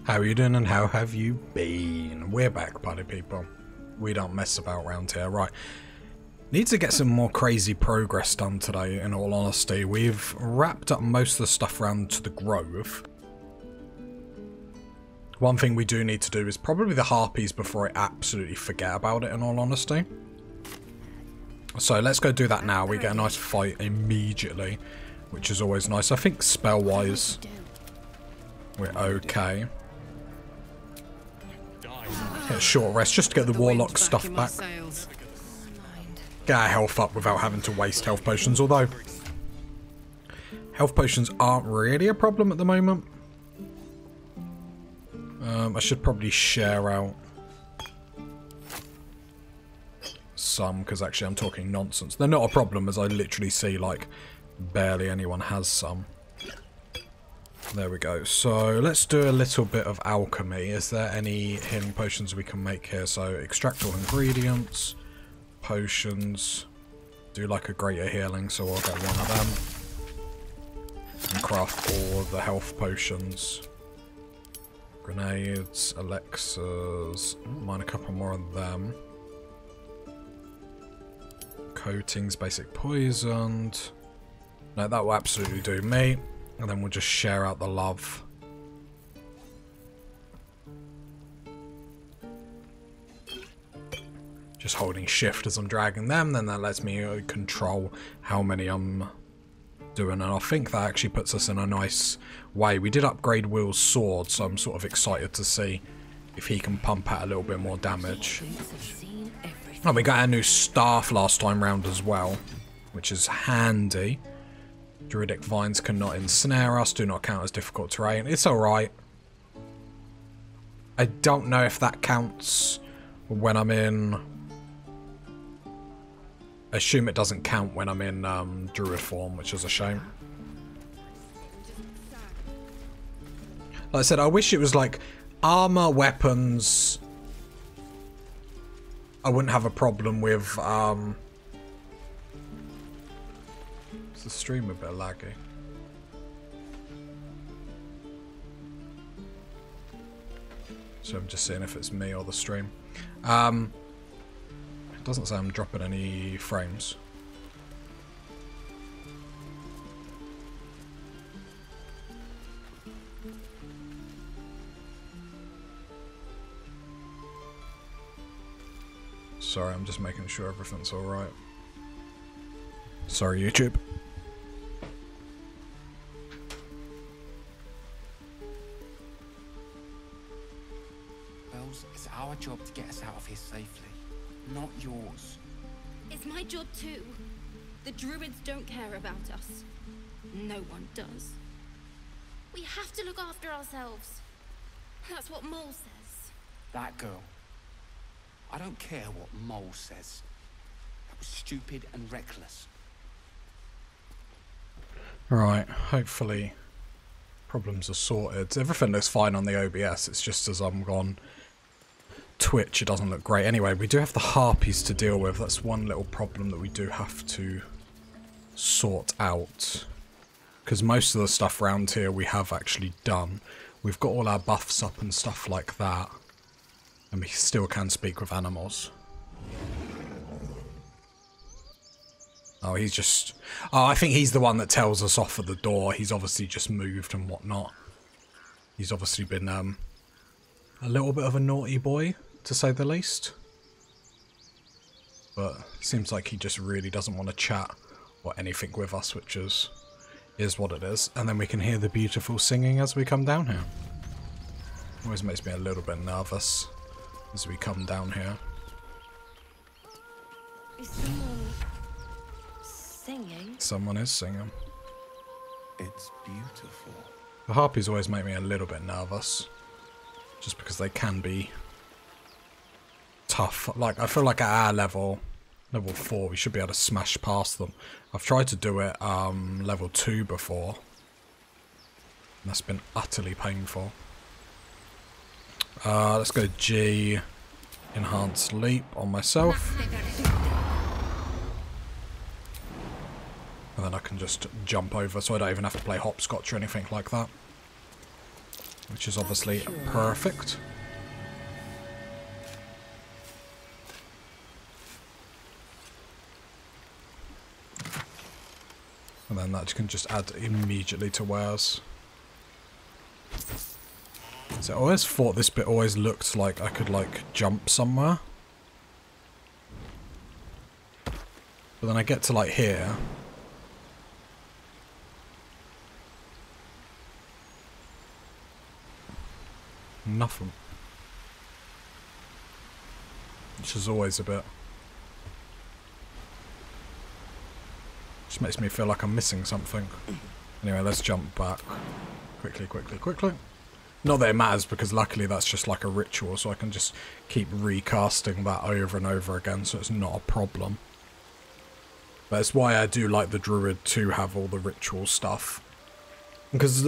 How are you doing and how have you been? We're back, party people. We don't mess about around here. Right. Need to get some more crazy progress done today, in all honesty. We've wrapped up most of the stuff around to the Grove. One thing we do need to do is probably the Harpies before I absolutely forget about it, in all honesty. So let's go do that now. We get a nice fight immediately, which is always nice. I think spell-wise, we're okay. Get a short rest just to get the Warlock stuff back. Get our health up without having to waste health potions, although health potions aren't really a problem at the moment. I should probably share out some, because actually I'm talking nonsense. They're not a problem, as I literally see like barely anyone has some. There we go. So let's do a little bit of alchemy. Is there any healing potions we can make here? So extract all ingredients, potions, do like a greater healing, so I'll get one of them. And craft all the health potions. Grenades, elixirs, mine a couple more of them. Coatings, basic poisoned. No, that will absolutely do me. And then we'll just share out the love. Just holding shift as I'm dragging them, then that lets me control how many I'm doing. And I think that actually puts us in a nice way. We did upgrade Will's sword, so I'm sort of excited to see if he can pump out a little bit more damage. Oh, we got our new staff last time round as well, which is handy. Druidic vines cannot ensnare us, do not count as difficult terrain. It's alright. I don't know if that counts when I'm in... I assume it doesn't count when I'm in Druid form, which is a shame. Like I said, I wish it was like armor, weapons. I wouldn't have a problem with... the stream a bit laggy. So I'm just seeing if it's me or the stream. It doesn't say I'm dropping any frames. Sorry, I'm just making sure everything's alright. Sorry, YouTube. It's our job to get us out of here safely, not yours. It's my job too. The Druids don't care about us. No one does. We have to look after ourselves. That's what Mole says. That girl. I don't care what Mole says. That was stupid and reckless. Right, hopefully problems are sorted. Everything looks fine on the OBS, it's just as I'm on Twitch it doesn't look great. Anyway, we do have the Harpies to deal with. That's one little problem that we do have to sort out. Because most of the stuff around here we have actually done. We've got all our buffs up and stuff like that. And we still can speak with animals. Oh, he's just... Oh, I think he's the one that tells us off at the door. He's obviously just moved and whatnot. He's obviously been a little bit of a naughty boy, to say the least. But seems like he just really doesn't want to chat or anything with us, which is what it is. And then we can hear the beautiful singing as we come down here. Always makes me a little bit nervous as we come down here. Is someone singing? Someone is singing. It's beautiful. The Harpies always make me a little bit nervous. Just because they can be tough. Like, I feel like at our level 4, we should be able to smash past them. I've tried to do it level 2 before. And that's been utterly painful. Let's go G, Enhanced Leap on myself. And then I can just jump over, so I don't even have to play hopscotch or anything like that. which is obviously perfect. And then that can just add immediately to wares. So I always thought this bit always looked like I could like jump somewhere. But then I get to like here. Nothing. Which is always a bit... just makes me feel like I'm missing something. Anyway, let's jump back. Quickly, quickly, quickly. Not that it matters, because luckily that's just like a ritual, so I can just keep recasting that over and over again, so it's not a problem. But it's why I do like the Druid to have all the ritual stuff. Because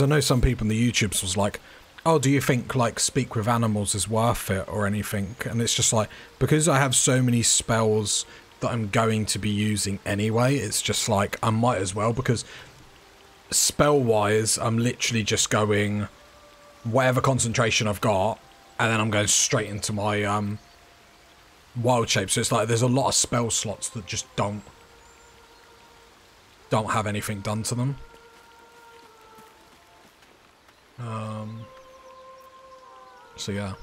I know some people in the YouTubes was like, oh, do you think, like, speak with animals is worth it or anything? And it's just like, because I have so many spells that I'm going to be using anyway, it's just like, I might as well, because spell-wise, I'm literally just going whatever concentration I've got, and then I'm going straight into my wild shape. So it's like, there's a lot of spell slots that just don't have anything done to them. So yeah.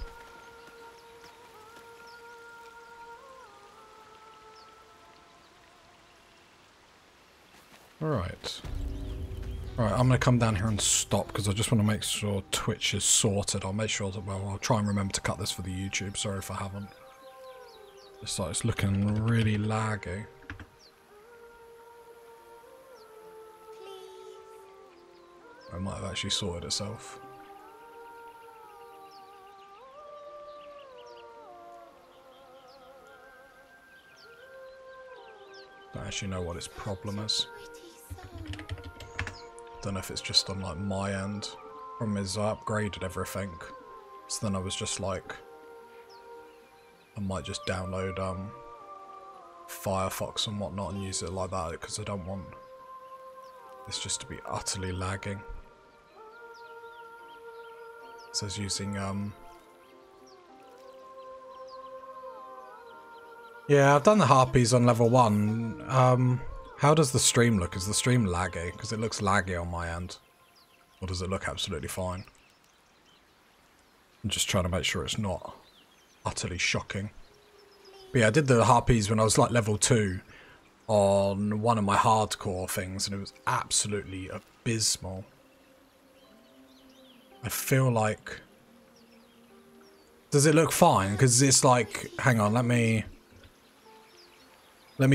Alright. Alright, I'm gonna come down here and stop because I just want to make sure Twitch is sorted. I'll make sure that, well, I'll try and remember to cut this for the YouTube. Sorry if I haven't. It's like, it's looking really laggy. It might have actually sorted itself. Don't actually know what its problem is. Don't know if it's just on like my end. Problem is I upgraded everything, so then I was just like, I might just download Firefox and whatnot and use it like that, because I don't want this just to be utterly lagging. It says using yeah, I've done the harpies on level 1. How does the stream look? Is the stream laggy? Because it looks laggy on my end. Or does it look absolutely fine? I'm just trying to make sure it's not utterly shocking. But yeah, I did the harpies when I was like level 2 on one of my hardcore things, and it was absolutely abysmal. I feel like... does it look fine? Because it's like... hang on, let me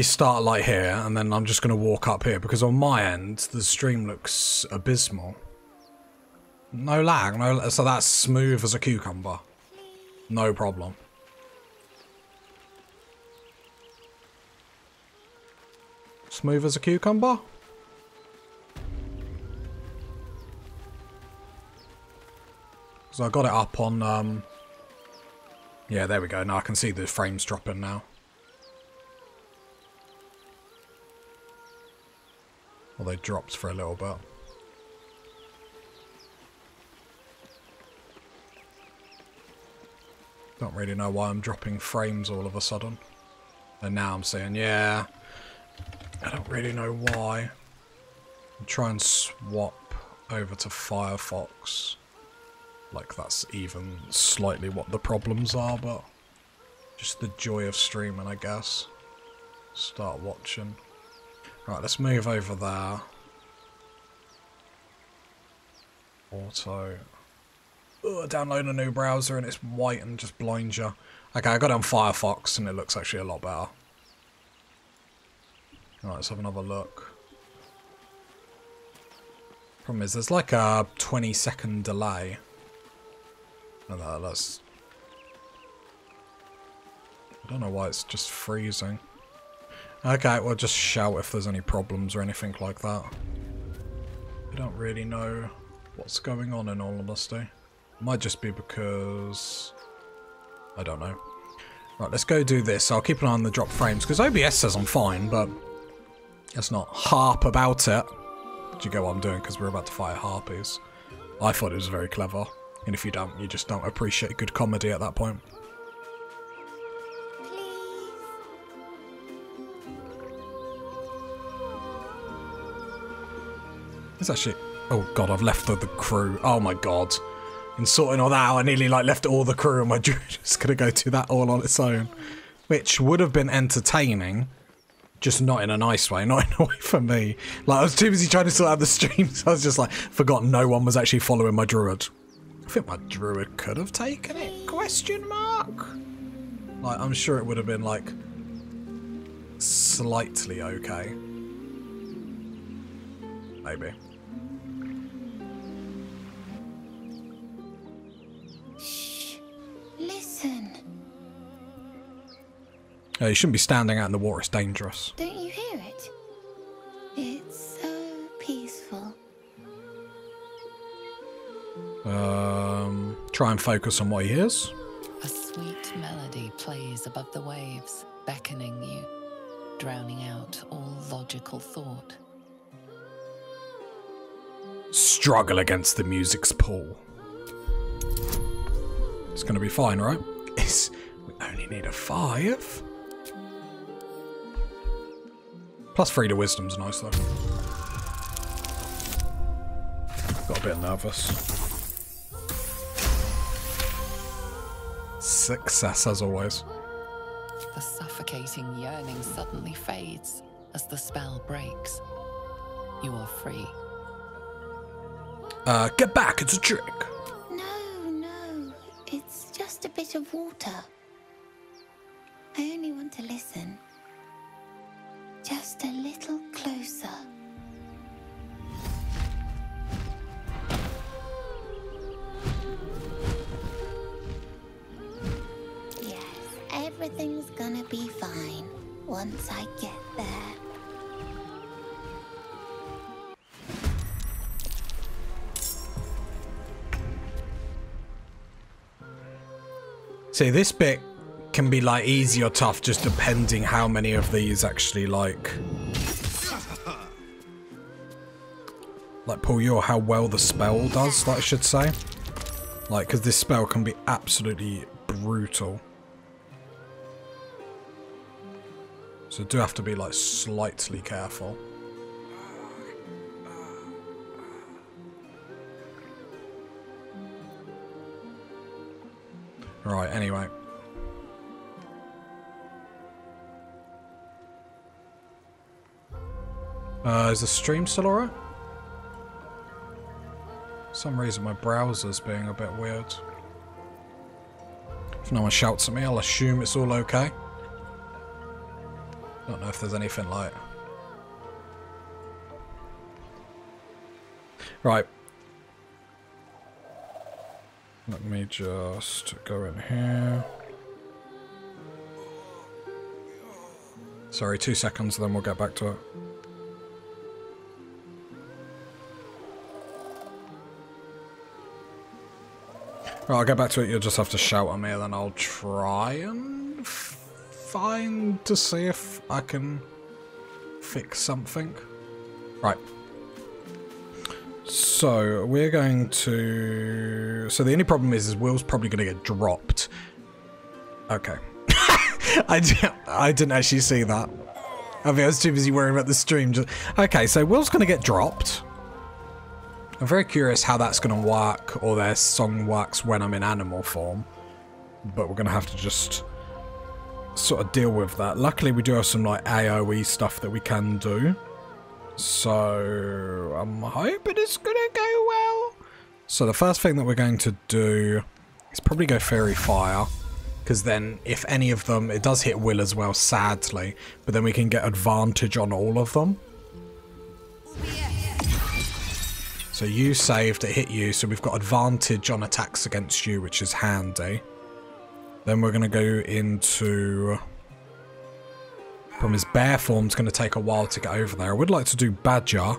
start like here, and then I'm just going to walk up here, because on my end, the stream looks abysmal. No lag, no, so that's smooth as a cucumber. No problem. Smooth as a cucumber? So I got it up on, yeah, there we go. Now I can see the frames dropping now. Well, they dropped for a little bit. Don't really know why I'm dropping frames all of a sudden. And now I'm saying, yeah, I don't really know why. I'll try and swap over to Firefox. Like that's even slightly what the problems are, but just the joy of streaming, I guess. Start watching. Right, let's move over there. Auto. Ugh, download a new browser and it's white and just blinds you. Okay, I got it on Firefox and it looks actually a lot better. Right, let's have another look. Problem is, there's like a 20-second delay. And that's... I don't know why it's just freezing. Okay, well just shout if there's any problems or anything like that. I don't really know what's going on in all honesty. Might just be because... I don't know. Right, let's go do this. I'll keep an eye on the drop frames, because OBS says I'm fine, but let's not harp about it. Do you get what I'm doing? Because we're about to fight harpies. I thought it was very clever. And if you don't, you just don't appreciate good comedy at that point. It's actually... Oh god, I've left the crew. Oh my god. In sorting all that out, I nearly like left all the crew and my Druid is going to go to that all on its own. Which would have been entertaining, just not in a nice way, not in a way for me. Like, I was too busy trying to sort out the streams, I was just like, forgot no one was actually following my Druid. I think my Druid could have taken it, question mark? Like, I'm sure it would have been, like, slightly okay. Maybe. Listen. Oh, you shouldn't be standing out in the water, it's dangerous. Don't you hear it? It's so peaceful. Try and focus on what he hears. A sweet melody plays above the waves, beckoning you, drowning out all logical thought. Struggle against the music's pull. It's gonna be fine, right? We only need a 5. +3 to wisdom's nice though. Got a bit nervous. Success as always. The suffocating yearning suddenly fades as the spell breaks. You are free. Get back, it's a trick. No, it's just a bit of water. I only want to listen. Just a little closer. Yes, everything's gonna be fine once I get there. See, this bit can be like easy or tough just depending how many of these actually like pull you or how well the spell does, I should say. Like, because this spell can be absolutely brutal. So do have to be like slightly careful. Right, anyway. Is the stream still alright? For some reason my browser's being a bit weird. If no one shouts at me, I'll assume it's all okay. Don't know if there's anything like... Right. Let me just go in here. Sorry, 2 seconds, then we'll get back to it. Right, I'll get back to it. You'll just have to shout at me, and then I'll try and find to see if I can fix something. Right. So, we're going to... So, the only problem is Will's probably going to get dropped. Okay. I didn't actually see that. I think I was too busy worrying about the stream. Okay, so Will's going to get dropped. I'm very curious how that's going to work, or their song works when I'm in animal form. But we're going to have to just sort of deal with that. Luckily, we do have some like AoE stuff that we can do. So, I'm hoping it's going to go well. So the first thing that we're going to do is probably go Fairy Fire. Because then, if any of them, it does hit Will as well, sadly. But then we can get advantage on all of them. So you saved, it hit you, so we've got advantage on attacks against you, which is handy. Then we're going to go into... Problem is, bear form's going to take a while to get over there. I would like to do badger.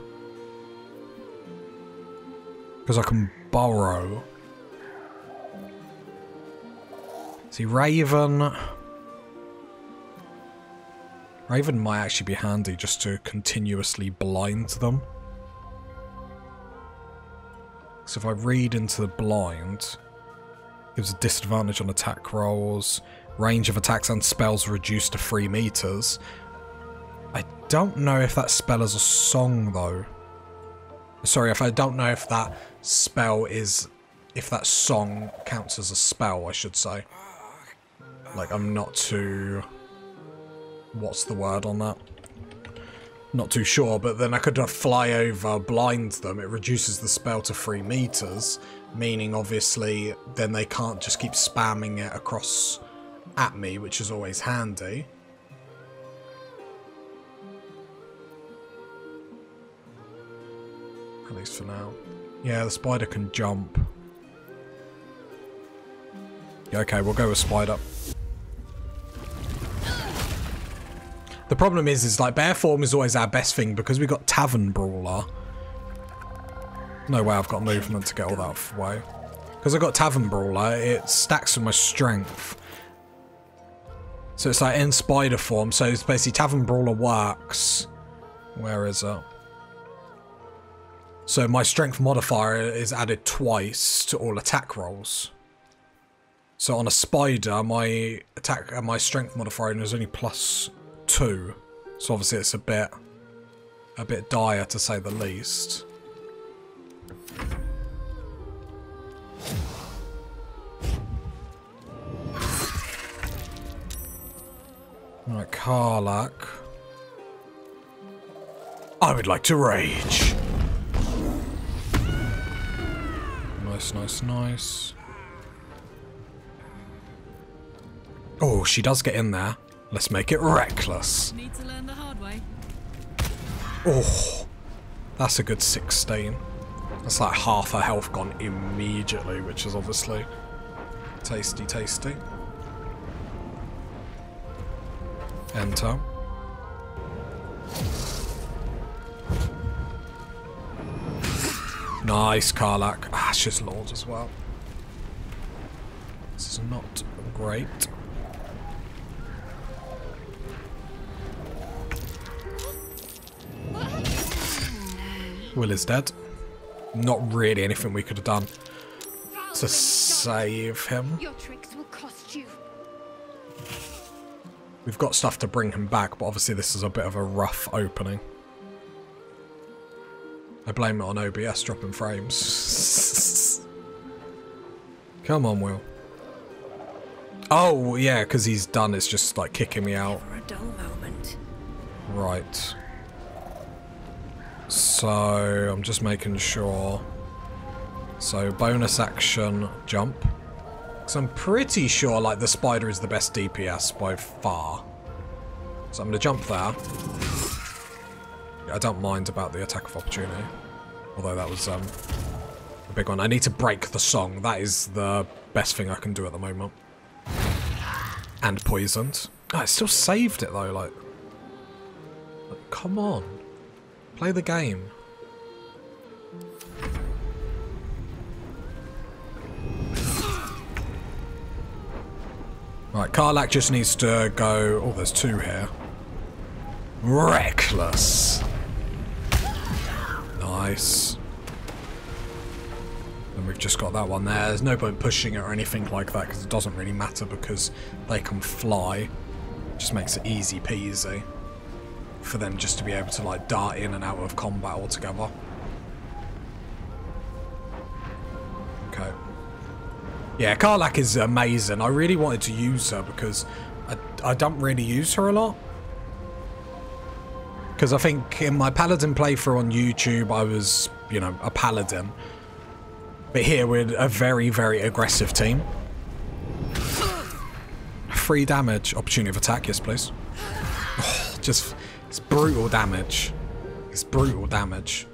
Because I can borrow. See, raven... Raven might actually be handy just to continuously blind them. So if I read into the blind, gives a disadvantage on attack rolls. Range of attacks and spells reduced to 3 meters. I don't know if that spell is a song though. Sorry, if I don't know if that spell is... if that song counts as a spell, I should say. Like, I'm not too... what's the word on that? Not too sure, but then I could fly over, blind them. It reduces the spell to 3 meters, meaning obviously then they can't just keep spamming it across at me, which is always handy. At least for now. Yeah, the spider can jump. Yeah, okay, we'll go with spider. The problem is like bear form is always our best thing because we got Tavern Brawler. No way I've got movement to get all that away. Because I got Tavern Brawler, it stacks with my strength. So it's like in spider form, so it's basically Tavern Brawler works. Where is it? So my strength modifier is added twice to all attack rolls. So on a spider, my attack and my strength modifier is only +2. So obviously it's a bit dire to say the least. Alright, Karlach. I would like to rage. Nice, nice, nice. Oh, she does get in there. Let's make it reckless. Need to learn the hard way. Oh, that's a good 16. That's like half her health gone immediately, which is obviously tasty, tasty. Enter. Nice, Karlach. Ah, she's Lord as well. This is not great. Will is dead. Not really anything we could have done to save him. Your tricks will cost you. We've got stuff to bring him back, but obviously this is a bit of a rough opening. I blame it on OBS dropping frames. Come on, Will. Oh, yeah, because he's done. It's just like kicking me out. For a dull moment. Right. So, I'm just making sure. So, bonus action, jump. Because I'm pretty sure, like, the spider is the best DPS by far. So I'm going to jump there. I don't mind about the attack of opportunity. Although that was a big one. I need to break the song. That is the best thing I can do at the moment. And poisoned. Oh, it still saved it though, like come on. Play the game. Right, Karlach just needs to go... Oh, there's 2 here. Reckless. Nice. And we've just got that one there. There's no point pushing it or anything like that because it doesn't really matter because they can fly. It just makes it easy peasy for them just to be able to like dart in and out of combat altogether. Okay. Yeah, Karlach is amazing. I really wanted to use her because I don't really use her a lot. Because I think in my Paladin playthrough on YouTube, I was, you know, a Paladin. But here we're a very, very aggressive team. 3 damage. Opportunity of attack, yes please. Oh, just, it's brutal damage. It's brutal damage.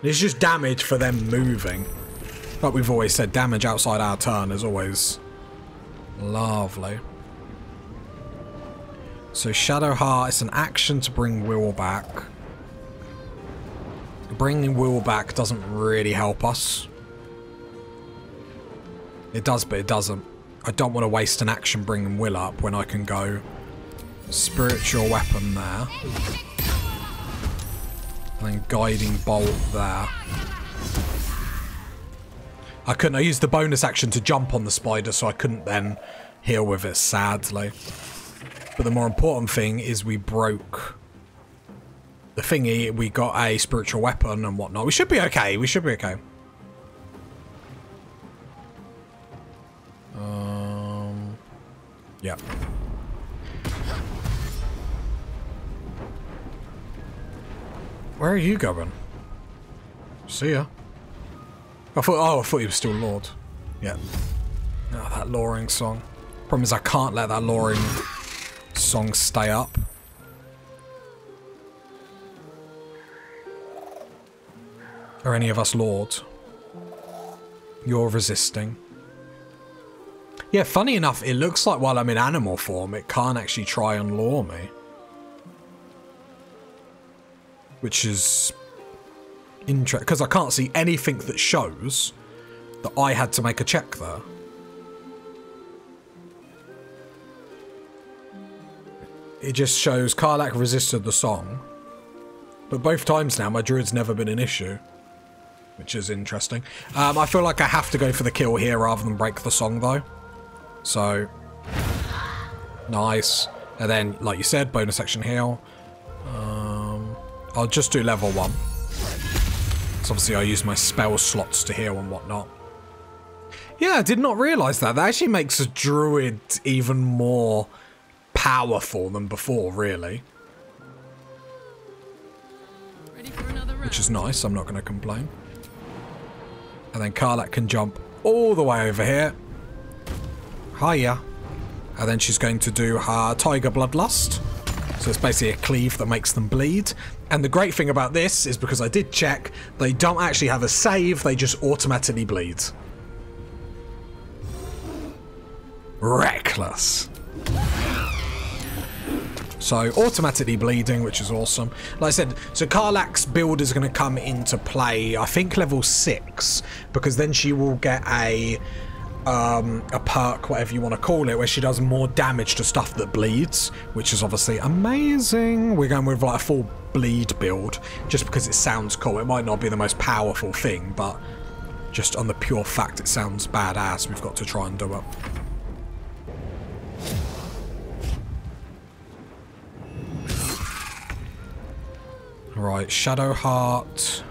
It's just damage for them moving. Like we've always said, damage outside our turn is always lovely. So Shadowheart, it's an action to bring Will back. Bringing Will back doesn't really help us. It does, but it doesn't. I don't want to waste an action bringing Will up when I can go Spiritual Weapon there. And then Guiding Bolt there. I couldn't. I used the bonus action to jump on the spider, so I couldn't then heal with it, sadly. But the more important thing is we broke the thingy. We got a spiritual weapon and whatnot. We should be okay. We should be okay. Yeah. Where are you going? See ya. I thought he was still Lord. Yeah. Oh, that luring song. Problem is I can't let that luring song stay up. Are any of us lords? You're resisting. Yeah, funny enough, it looks like while I'm in animal form, it can't actually try and lure me. Which is interesting, because I can't see anything that shows that I had to make a check there. It just shows Karlach resisted the song. But both times now, my druid's never been an issue. Which is interesting. I feel like I have to go for the kill here rather than break the song, though. So, nice. And then, like you said, bonus action heal. I'll just do level 1. So obviously I use my spell slots to heal and whatnot. Yeah, I did not realise that. That actually makes a druid even more powerful than before, really. Ready for another round? Which is nice, I'm not going to complain. And then Karlach can jump all the way over here. Hiya. And then she's going to do her Tiger Bloodlust. So it's basically a cleave that makes them bleed. And the great thing about this is because I did check, they don't actually have a save, they just automatically bleed. Reckless. So automatically bleeding, which is awesome. Like I said, so Karlach's build is going to come into play, I think level 6, because then she will get a perk, whatever you want to call it, where she does more damage to stuff that bleeds, which is obviously amazing. We're going with like a full bleed build, just because it sounds cool. It might not be the most powerful thing, but just on the pure fact it sounds badass, we've got to try and do it. Right, Shadow Heart,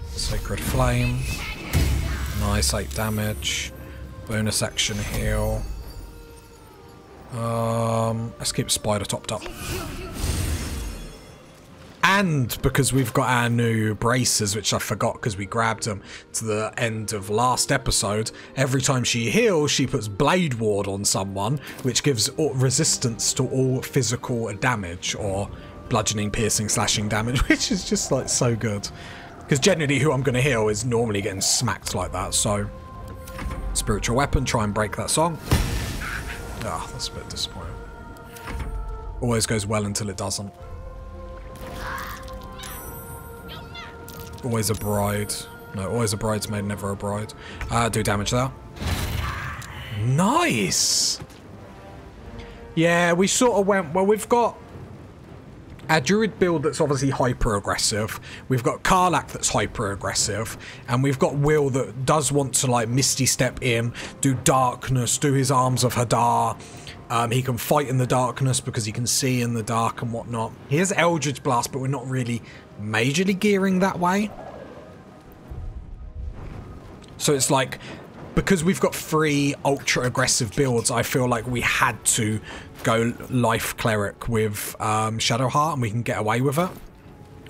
Sacred Flame, nice 8 damage, bonus action heal. Let's keep Spider topped up. And because we've got our new braces, which I forgot because we grabbed them to the end of last episode, every time she heals, she puts Blade Ward on someone, which gives resistance to all physical damage, or bludgeoning, piercing, slashing damage, which is just like so good. Because generally who I'm going to heal is normally getting smacked like that, so spiritual weapon, try and break that song. Ah, that's a bit disappointing. Always goes well until it doesn't. Always a bride. No, always a bridesmaid, never a bride. Do damage there. Nice! Yeah, we sort of went, well, we've got our druid build that's obviously hyper-aggressive. We've got Karlach that's hyper-aggressive. And we've got Will that does want to, like, Misty Step in, do darkness, do his Arms of Hadar. He can fight in the darkness because he can see in the dark and whatnot. He has Eldritch Blast, but we're not really majorly gearing that way. So it's like, because we've got 3 ultra-aggressive builds, I feel like we had to go Life Cleric with Shadow Heart, and we can get away with it.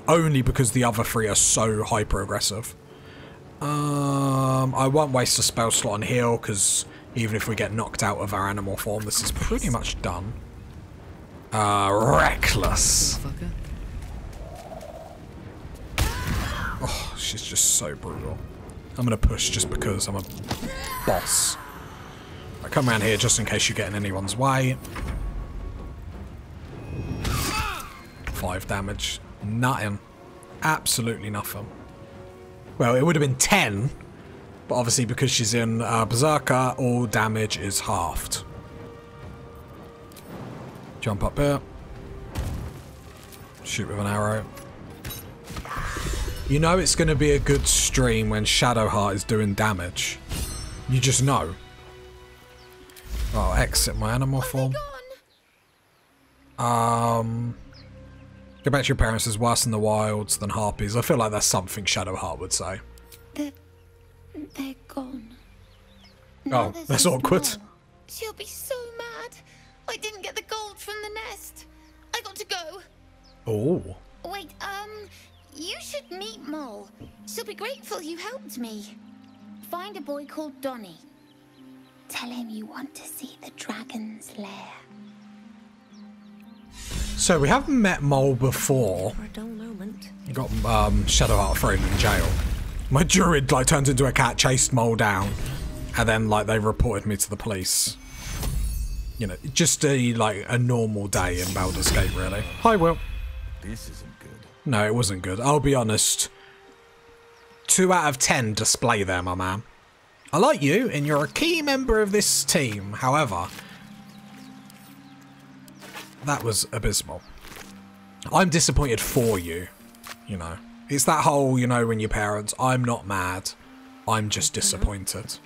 Only because the other 3 are so hyper-aggressive. I won't waste a spell slot on heal, because even if we get knocked out of our animal form, this is pretty much done. Reckless. Oh, she's just so brutal. I'm going to push just because I'm a boss. I come around here just in case you get in anyone's way. 5 damage. Nothing. Absolutely nothing. Well, it would have been 10, but obviously because she's in Berserker, all damage is halved. Jump up here. Shoot with an arrow. You know it's going to be a good stream when Shadowheart is doing damage. You just know. Oh, exit my animal form. Go back to your parents is worse in the wilds than harpies. I feel like that's something Shadowheart would say. They're gone. Oh, that's awkward. She'll be so mad. I didn't get the gold from the nest. I got to go. Oh. Wait, you should meet Mole. She'll be grateful you helped me. Find a boy called Donny. Tell him you want to see the dragon's lair. So we haven't met Mole before. For a dull moment. Got Shadowheart thrown in jail. My druid like turned into a cat, chased Mole down, and then like they reported me to the police. You know, just a normal day in Baldur's Gate, really. Hi, Will. This isn't good. No, it wasn't good. I'll be honest. 2 out of 10 display there, my man. I like you, and you're a key member of this team. However, that was abysmal. I'm disappointed for you, you know. It's that whole, you know, when your parents, I'm not mad, I'm just disappointed.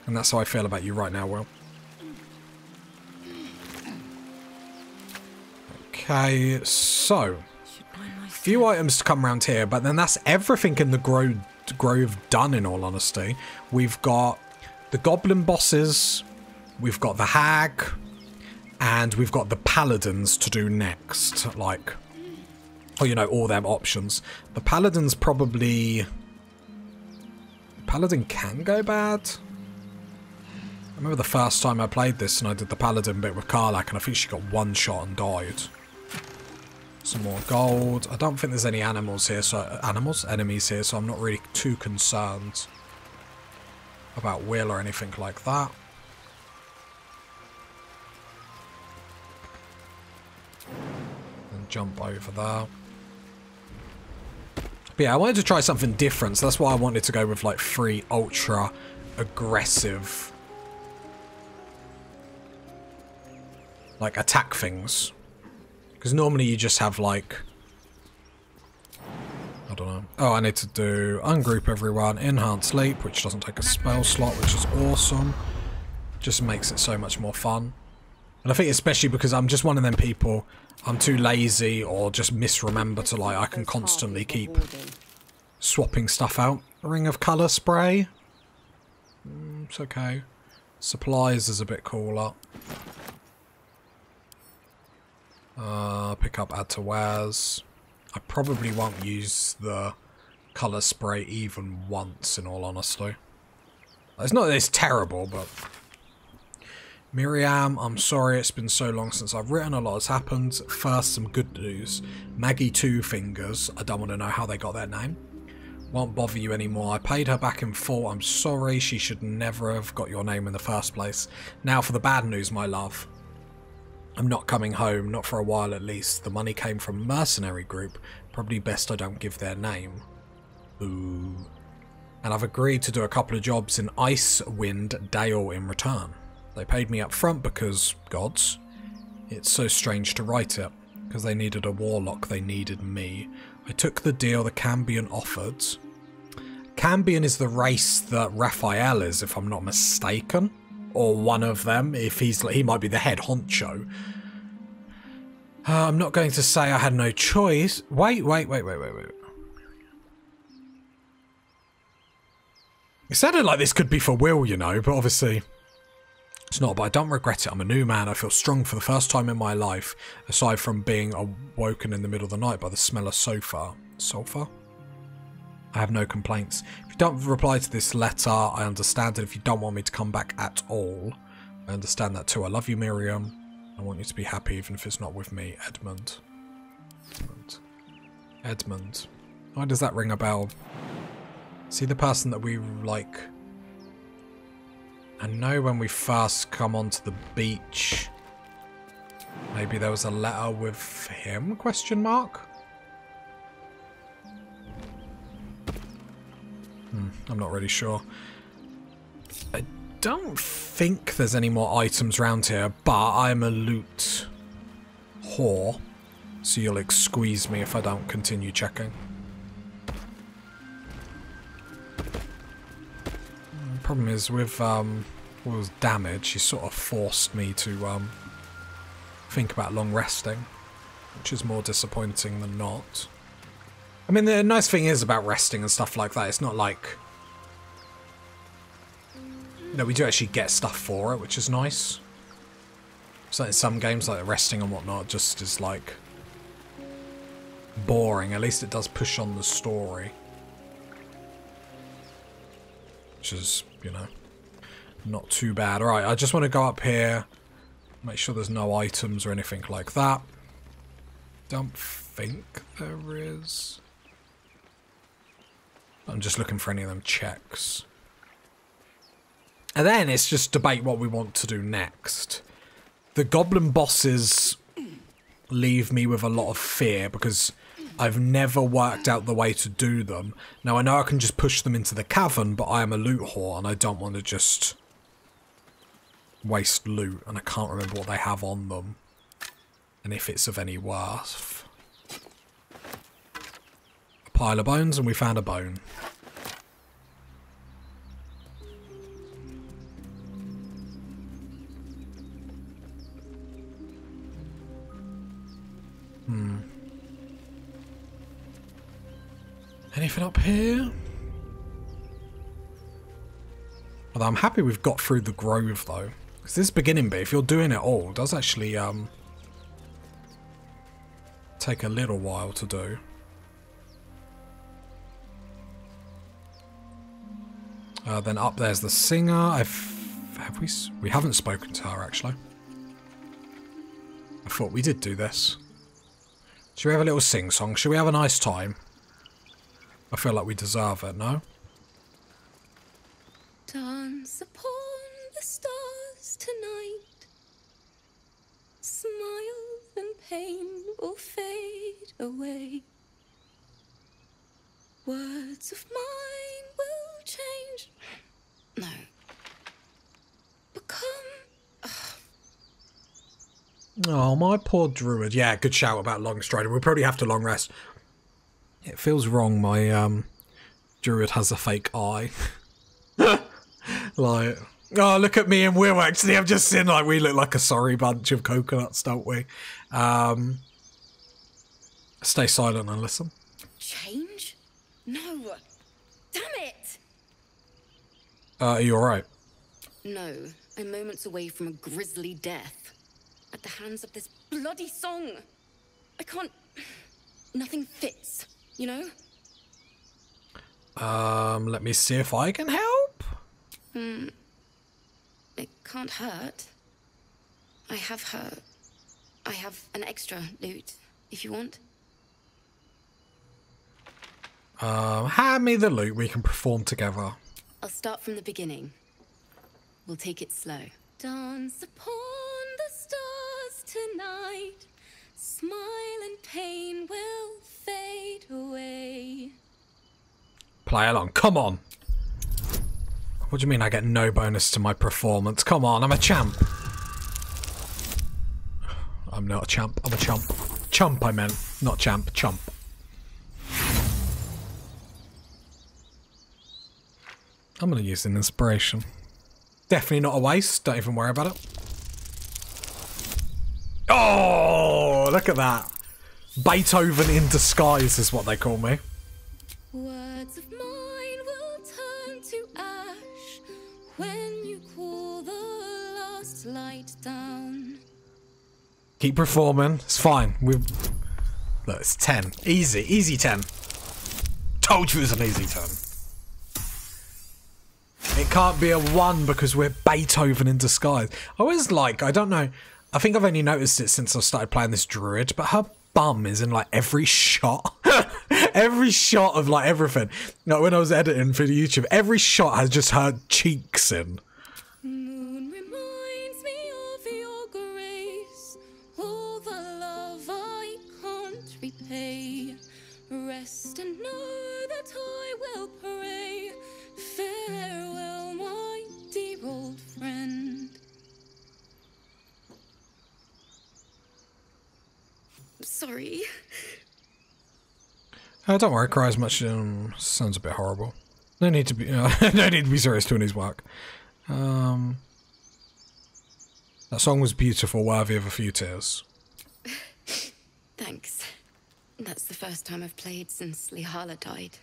And that's how I feel about you right now, Will. Okay, so few items to come around here, but then that's everything in the grove done, in all honesty. We've got the goblin bosses, we've got the hag, and we've got the paladins to do next. Like, oh, you know, all them options. The paladins probably... Paladin can go bad. I remember the first time I played this and I did the paladin bit with Karlak, and I think she got one shot and died. Some more gold. I don't think there's any animals here, so enemies here, so I'm not really too concerned about Will or anything like that. And jump over there. But yeah, I wanted to try something different, so that's why I wanted to go with like 3 ultra aggressive like attack things. Because normally you just have like, I don't know. Oh, I need to do ungroup everyone, enhance sleep, which doesn't take a spell slot, which is awesome. Just makes it so much more fun. And I think especially because I'm just one of them people, I'm too lazy or just misremember to like, I can constantly keep swapping stuff out. Ring of colour spray. It's okay. Supplies is a bit cooler. Pick up add to wares. I probably won't use the colour spray even once, in all honesty. It's not that it's terrible, but... Miriam, I'm sorry it's been so long since I've written. A lot has happened. First, some good news. Maggie Two Fingers. I don't want to know how they got their name. Won't bother you anymore. I paid her back in full. I'm sorry. She should never have got your name in the first place. Now for the bad news, my love. I'm not coming home, not for a while at least. The money came from a mercenary group. Probably best I don't give their name. Ooh. And I've agreed to do a couple of jobs in Icewind Dale in return. They paid me up front because, gods, it's so strange to write it. Because they needed a warlock, they needed me. I took the deal the Cambion offered. Cambion is the race that Raphael is, if I'm not mistaken. Or one of them, if he might be the head honcho. I'm not going to say I had no choice. Wait. It sounded like this could be for Will, you know, but obviously it's not. But I don't regret it. I'm a new man. I feel strong for the first time in my life, aside from being awoken in the middle of the night by the smell of sulfur. Sulfur? I have no complaints. If you don't reply to this letter, I understand it. If you don't want me to come back at all, I understand that too. I love you, Miriam. I want you to be happy, even if it's not with me. Edmund. Edmund. Why does that ring a bell? See the person that we, like... I know when we first come onto the beach, maybe there was a letter with him, question mark? I'm not really sure. I don't think there's any more items around here, but I'm a loot whore, so you'll squeeze me if I don't continue checking. Problem is with Will's damage, he sort of forced me to think about long resting, which is more disappointing than not. I mean, the nice thing is about resting and stuff like that, it's not like... You know, we do actually get stuff for it, which is nice. So in some games, like resting and whatnot, just is like... boring. At least it does push on the story. Which is, you know, not too bad. Alright, I just want to go up here. Make sure there's no items or anything like that. Don't think there is. I'm just looking for any of them checks. And then it's just debate what we want to do next. The goblin bosses leave me with a lot of fear because I've never worked out the way to do them. Now I know I can just push them into the cavern, but I am a loot whore and I don't want to just waste loot, and I can't remember what they have on them and if it's of any worth. A pile of bones, and we found a bone. Anything up here? Although I'm happy we've got through the grove though. Because this beginning bit, if you're doing it all, does actually take a little while to do. Then up there's the singer. We haven't spoken to her actually. I thought we did do this. Should we have a little sing-song? Should we have a nice time? I feel like we deserve it, no? Dance upon the stars tonight. Smiles and pain will fade away. Words of mine will change. No. Become... Oh, my poor Druid. Yeah, good shout about long striding. We'll probably have to long rest. It feels wrong, my Druid has a fake eye. Like, oh, look at me and Will, actually. I'm just saying, like, we look like a sorry bunch of coconuts, don't we? Stay silent and listen. Change? No. Damn it! Are you alright? No. I'm moments away from a grisly death. At the hands of this bloody song. I can't... Nothing fits, you know? Let me see if I can help. It can't hurt. I have an extra loot, if you want. Hand me the loot, we can perform together. I'll start from the beginning. We'll take it slow. Dance upon the stars tonight. Smile and pain will fade away. Play along, come on. What do you mean I get no bonus to my performance? Come on, I'm a champ. I'm not a champ, I'm a chump. Chump I meant, not champ, chump. I'm gonna use an inspiration. Definitely not a waste, don't even worry about it. Oh, look at that. Beethoven in disguise is what they call me. Words of mine will turn to ash when you cool the last light down. Keep performing, it's fine. Look, it's 10. Easy, easy 10. Told you it was an easy 10. It can't be a 1 because we're Beethoven in disguise. I always I don't know, I think I've only noticed it since I started playing this Druid, but her bum is in like every shot. Every shot of like everything. Like when I was editing for the YouTube, every shot has just her cheeks in. Moon reminds me of your grace, all the love I can't repay. Rest and know that I will pray. Farewell, my dear old friend. Sorry. Don't worry, cry as much. Sounds a bit horrible. No need to be no need to be serious doing his work. That song was beautiful, worthy of a few tears. Thanks. That's the first time I've played since Lihala died.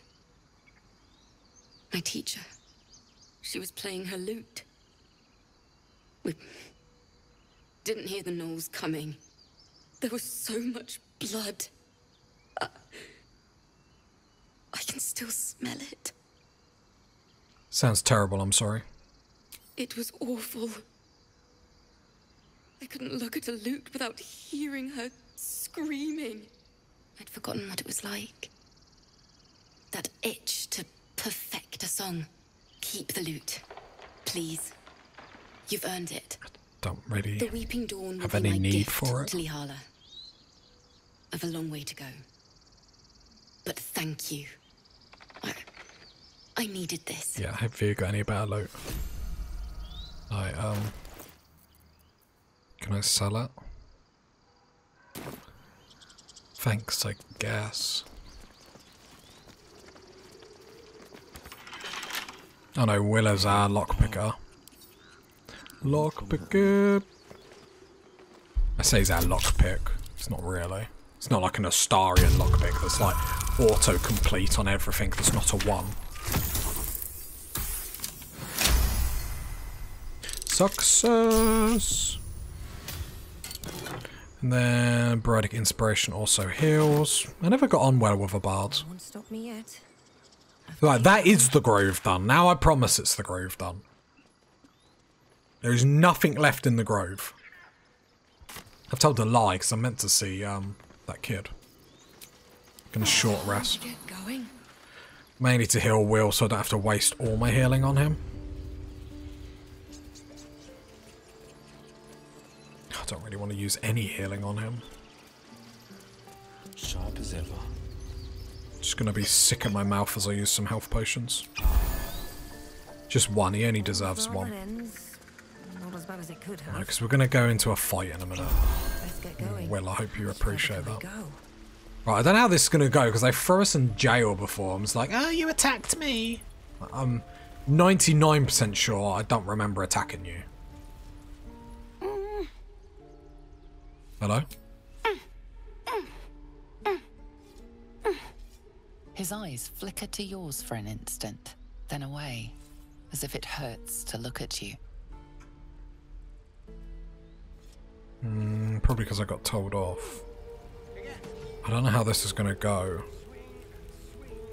My teacher. She was playing her lute. We didn't hear the gnolls coming. There was so much blood. I can still smell it. Sounds terrible, I'm sorry. It was awful. I couldn't look at a lute without hearing her screaming. I'd forgotten what it was like. That itch to perfect a song. Keep the lute, please. You've earned it. Don't really the Weeping Dawn will have be any my need gift for it. to Lihala. I've a long way to go. But thank you. I needed this. Yeah, have you got any better loot? Can I sell it? Thanks, I guess. Oh no, Willow's our lockpicker. Lockpicker. I say he's our lockpick. It's not really. It's not like an Astarian lockpick that's like auto-complete on everything that's not a 1. Success! And then Bardic Inspiration also heals. I never got on well with a bard. Won't stop me yet. Right, that is the grove done. Now I promise it's the grove done. There is nothing left in the grove. I've told a lie because I meant to see that kid. Gonna short rest. Get going. Mainly to heal Will so I don't have to waste all my healing on him. I don't really want to use any healing on him. Sharp as ever. Just gonna be sick in my mouth as I use some health potions. Just one, he only deserves one. Not as bad as it could have. Because we're gonna go into a fight in a minute. Let's get going. Well, I hope you appreciate that. Go. Right, I don't know how this is gonna go because they threw us in jail before. I'm just like, oh, you attacked me. I'm 99% sure I don't remember attacking you. Hello? His eyes flicker to yours for an instant, then away, as if it hurts to look at you. Probably because I got told off. I don't know how this is going to go.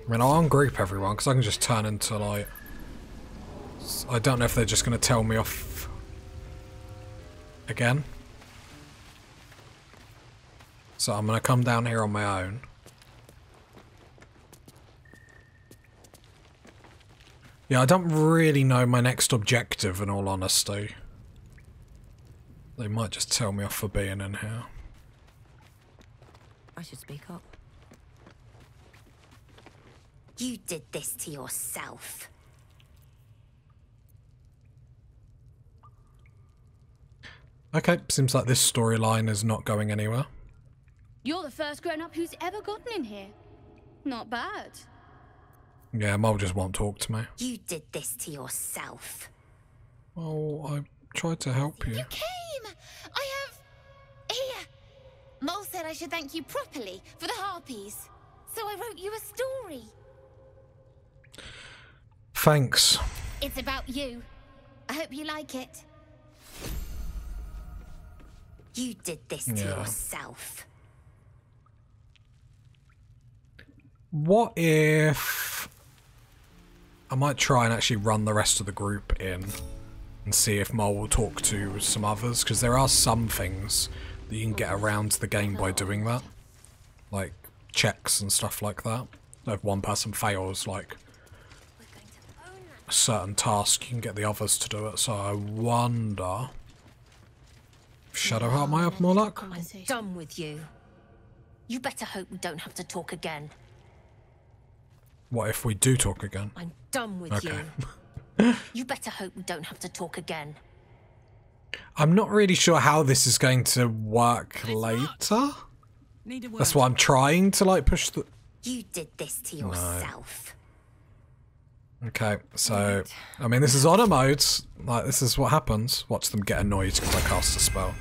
I mean, I'll ungroup everyone because I can just turn into like... I don't know if they're just going to tell me off again. So I'm going to come down here on my own. Yeah, I don't really know my next objective in all honesty. They might just tell me off for being in here. I should speak up. You did this to yourself. Okay, seems like this storyline is not going anywhere. You're the first grown-up who's ever gotten in here. Not bad. Yeah, Mole just won't talk to me. You did this to yourself. Well, I tried to help you. You came! I have... Here! Mole said I should thank you properly for the harpies. So I wrote you a story. Thanks. It's about you. I hope you like it. You did this to yourself. What if... I might try and actually run the rest of the group in and see if Mole will talk to some others, because there are some things that you can get around the game by doing that. Like checks and stuff like that. If one person fails like a certain task, you can get the others to do it. So I wonder... Shadowheart might have more luck? I'm done with you. You better hope we don't have to talk again. What if we do talk again? I'm done with Okay. you. You better hope we don't have to talk again. I'm not really sure how this is going to work later. That's why I'm trying to like push the... You did this to yourself. Okay, so I mean, this is honor mode. Like, this is what happens. Watch them get annoyed because I cast a spell.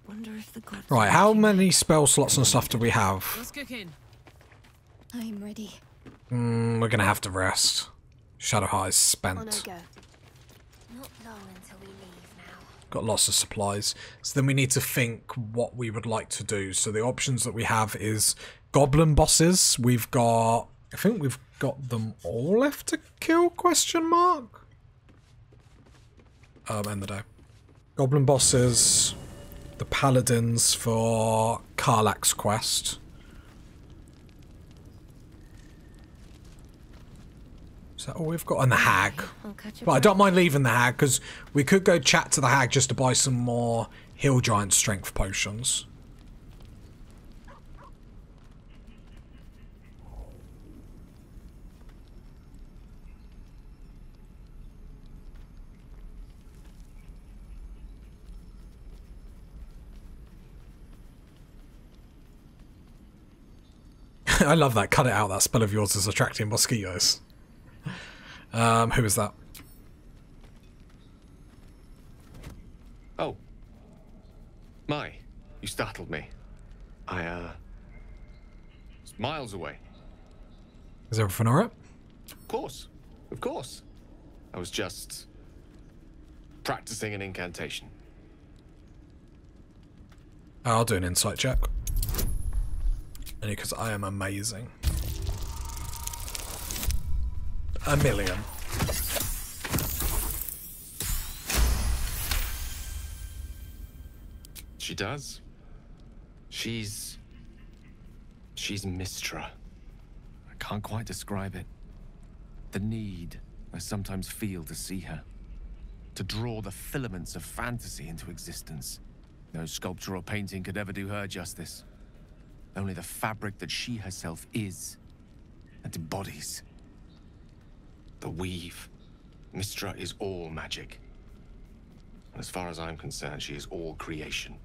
Wonder if the gods Right, how many spell slots and stuff do we have? What's cooking? I'm ready. We're gonna have to rest. Shadow High is On I spent. go. Not long until we leave now. Got lots of supplies. So then we need to think what we would like to do. So the options that we have is goblin bosses. We've got, I think we've got them all left to kill, question mark? End the day. Goblin bosses, the paladins for Karlach's quest. Is that all we've got? And the hag. I'll catch But I don't mind leaving the hag, because we could go chat to the hag just to buy some more Hill Giant strength potions. I love that. Cut it out. That spell of yours is attracting mosquitoes. Who is that? Oh. My, you startled me. Was miles away. Is everything alright? Of course. Of course. I was just practicing an incantation. I'll do an insight check. Only because I am amazing. 1,000,000. She does. She's Mistra. I can't quite describe it. The need I sometimes feel to see her. To draw the filaments of fantasy into existence. No sculpture or painting could ever do her justice. Only the fabric that she herself is and embodies. The weave. Mistra is all magic. And as far as I'm concerned, she is all creation.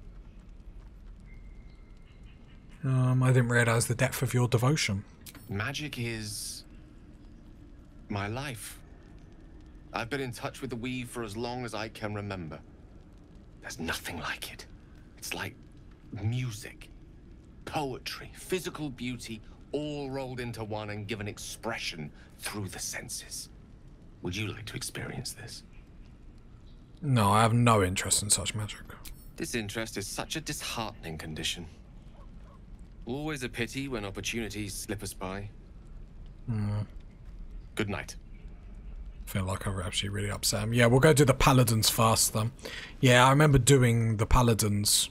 I didn't realise the depth of your devotion. Magic is my life. I've been in touch with the weave for as long as I can remember. There's nothing like it. It's like music. Poetry, physical beauty, all rolled into one and given expression through the senses. Would you like to experience this? No, I have no interest in such magic. Disinterest is such a disheartening condition. Always a pity when opportunities slip us by. Good night. I feel like I've actually really upset him. Yeah, we'll go do the paladins first then. Yeah, I remember doing the paladins.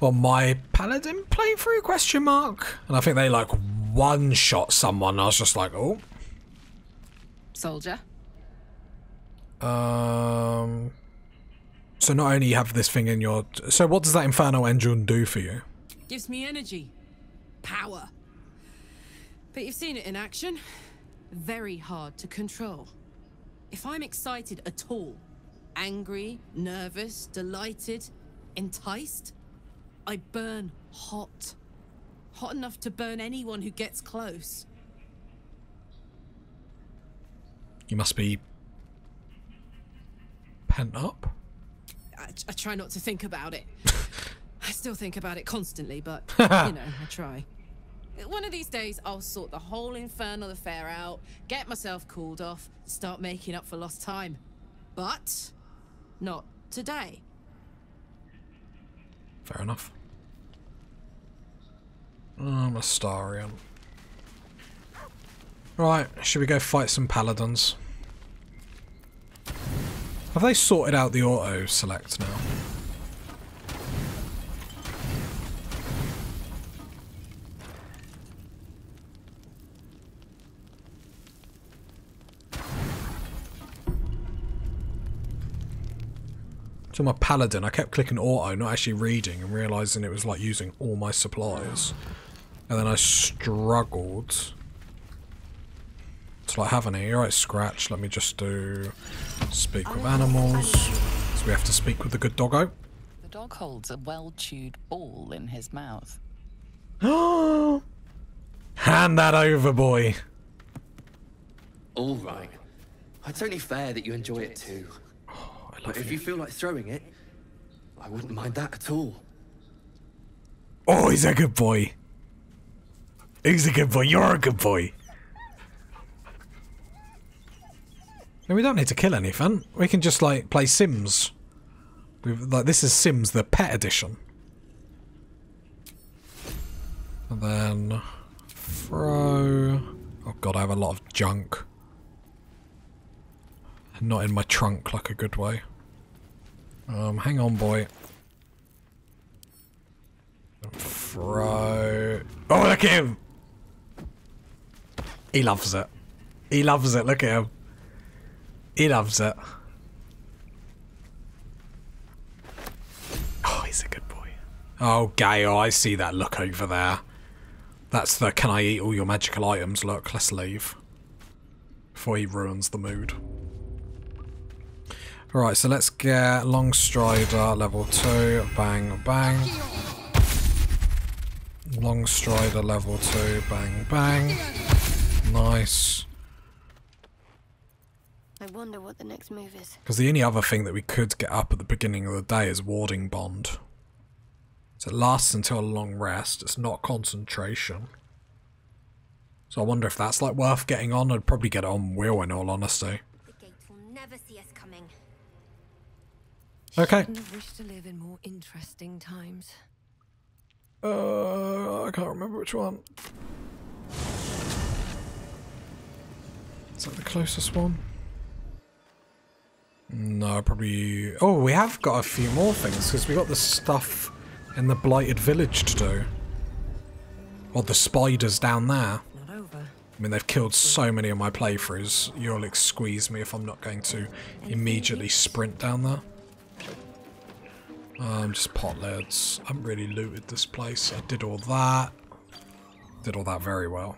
Well, my paladin playthrough, question mark? And I think they like one-shot someone. I was just like, oh. Soldier. So not only you have this thing in your... So what does that Inferno Engine do for you? Gives me energy. Power. But you've seen it in action. Very hard to control. If I'm excited at all, angry, nervous, delighted, enticed, I burn hot. Hot enough to burn anyone who gets close. You must be... pent up? I try not to think about it. I still think about it constantly, but, you know, I try. One of these days, I'll sort the whole infernal affair out, get myself cooled off, start making up for lost time. But not today. Fair enough. I'm a Starian. Right, should we go fight some paladins? Have they sorted out the auto select now? So my paladin, I kept clicking auto, not actually reading, and realising it was like using all my supplies. And then I struggled to like have any. Alright, Scratch, let me just do speak with animals. So we have to speak with the good doggo. The dog holds a well-chewed ball in his mouth. Hand that over, boy. All right. It's only fair that you enjoy it too. Oh, I But love if you. you feel like throwing it, I wouldn't mind that at all. Oh, he's a good boy. He's a good boy. You're a good boy. And we don't need to kill anything. We can just like play Sims. Like this is Sims, the pet edition. And then throw. Oh god, I have a lot of junk. Not in my trunk, like a good way. Hang on, boy. Throw. Oh, look at him! He loves it. He loves it. Look at him. He loves it. Oh, he's a good boy. Oh, Gale, I see that look over there. That's the can I eat all your magical items look. Let's leave. Before he ruins the mood. Alright, so let's get Long Strider level 2. Bang, bang. Long Strider level 2. Bang, bang. Nice. I wonder what the next move is. Because the only other thing that we could get up at the beginning of the day is Warding Bond. So it lasts until a long rest. It's not concentration. So I wonder if that's like worth getting on. I'd probably get it on Will in all honesty. The gate will never see us coming. Okay. Shouldn't have wished to live in more interesting times. I can't remember which one. Is that the closest one? No, probably... Oh, we have got a few more things, because we got the stuff in the Blighted Village to do. Or the spiders down there. Not over. I mean, they've killed so many of my playthroughs. You'll squeeze me if I'm not going to immediately sprint down there. Just pot lids. I haven't really looted this place. I did all that. Did all that very well.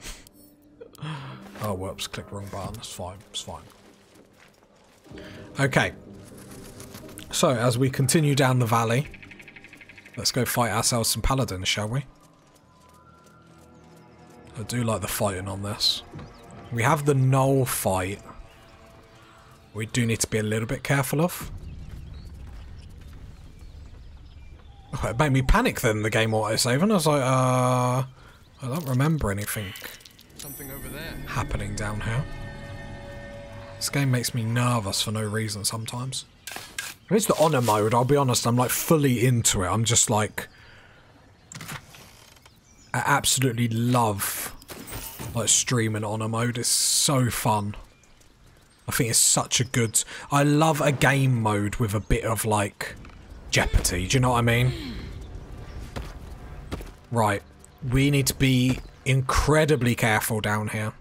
Oh, whoops. Click wrong button. It's fine. It's fine. Okay. So, as we continue down the valley, let's go fight ourselves some paladins, shall we? I do like the fighting on this. We have the Knoll fight. We do need to be a little bit careful of. Oh, it made me panic then, the game autosaving. I was like, I don't remember anything Something over there. happening down here. This game makes me nervous for no reason sometimes. When it's the honor mode, I'll be honest, I'm like fully into it. I'm just like... I absolutely love like streaming honor mode. It's so fun. I think it's such a good... I love a game mode with a bit of like jeopardy. Do you know what I mean? Right. We need to be incredibly careful down here.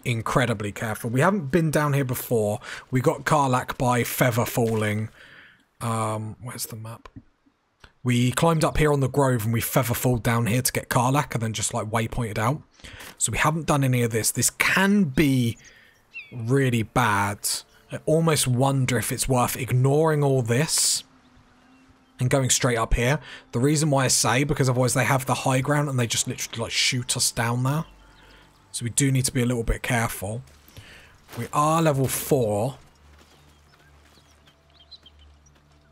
Incredibly careful. We haven't been down here before. We got Karlach by feather falling. Where's the map? We climbed up here on the grove and we feather fall down here to get Karlach and then just like waypointed out. So we haven't done any of this. This can be really bad. I almost wonder if it's worth ignoring all this and going straight up here. The reason why I say, because otherwise they have the high ground and they just literally like shoot us down there. So we do need to be a little bit careful. We are level 4.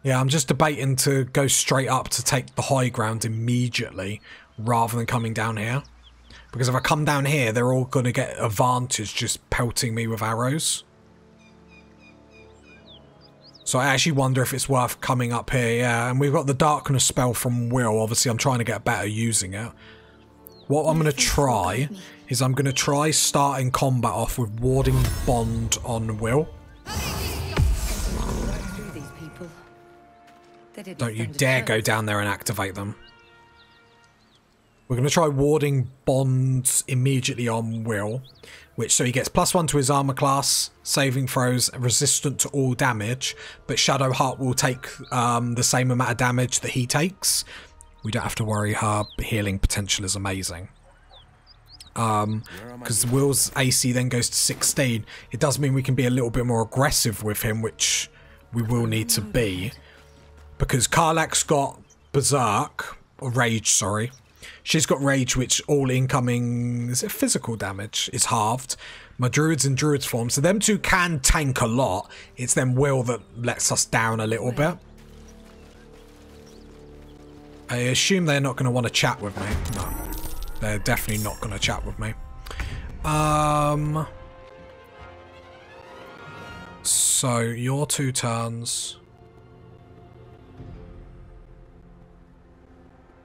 Yeah, I'm just debating to go straight up to take the high ground immediately rather than coming down here. Because if I come down here, they're all going to get advantage just pelting me with arrows. So I actually wonder if it's worth coming up here, yeah. And we've got the darkness spell from Will. Obviously, I'm trying to get better using it. What I'm going to try is I'm going to try starting combat off with Warding Bond on Will. Don't you dare go down there and activate them. We're going to try Warding Bond immediately on Will, which so he gets +1 to his armor class, saving throws, resistant to all damage, but Shadowheart will take the same amount of damage that he takes. We don't have to worry, her healing potential is amazing. Because Will's AC then goes to 16. It does mean we can be a little bit more aggressive with him, which we will need to be. Because Karlach's got Berserk, or Rage, sorry. She's got rage, which all incoming, is it physical damage, is halved. My druid's in druid's form, so them two can tank a lot. It's them will that lets us down a little bit. I assume they're not going to want to chat with me. No, they're definitely not going to chat with me. So your 2 turns.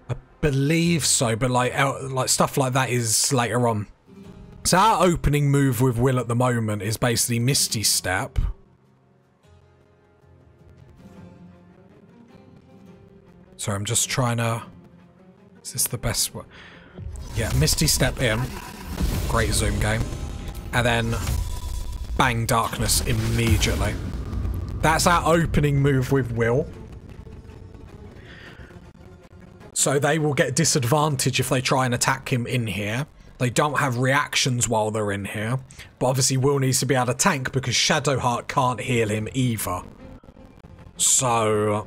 I believe so, but like stuff like that is later on. So our opening move with Will at the moment is basically Misty Step. Sorry, I'm just trying to... Is this the best one? Yeah, Misty Step in. Great zoom game. And then bang, darkness immediately. That's our opening move with Will. So they will get disadvantage if they try and attack him in here. They don't have reactions while they're in here. But obviously Will needs to be able to tank because Shadowheart can't heal him either. So...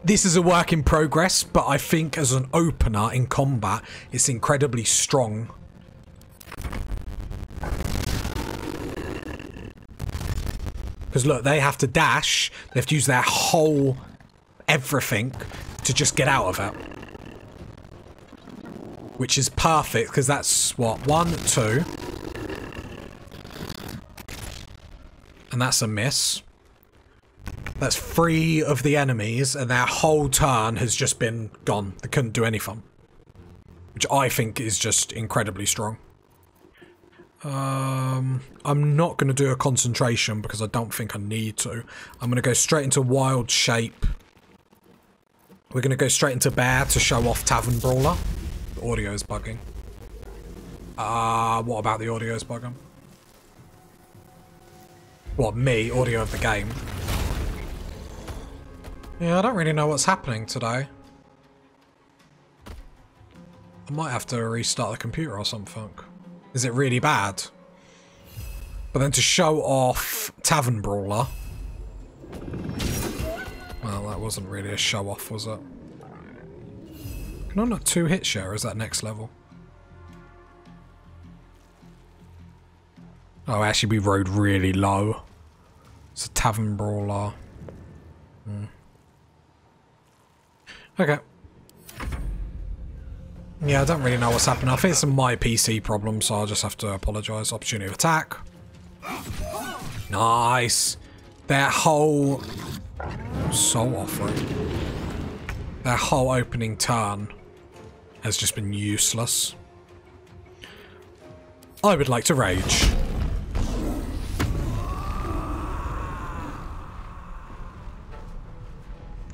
This is a work in progress, but I think as an opener in combat, it's incredibly strong. Because look, they have to dash, they have to use their whole everything to just get out of it. Which is perfect, because that's, what, 1, 2. And that's a miss. That's 3 of the enemies, and their whole turn has just been gone. They couldn't do anything. Which I think is just incredibly strong. I'm not going to do a concentration, because I don't think I need to. I'm going to go straight into Wild Shape. We're going to go straight into Bear to show off Tavern Brawler. The audio is bugging. What about the audio is bugging? What, me? Audio of the game? Yeah, I don't really know what's happening today. I might have to restart the computer or something. Is it really bad? But then to show off Tavern Brawler... Well, that wasn't really a show off, was it? Can I not 2 hit share, or is that next level? Oh, actually we rode really low. It's a Tavern Brawler. Okay. Yeah, I don't really know what's happening. I think it's my PC problem, so I'll just have to apologise. Opportunity of attack. Nice. Their whole... So offering. Their whole opening turn has just been useless. I would like to rage.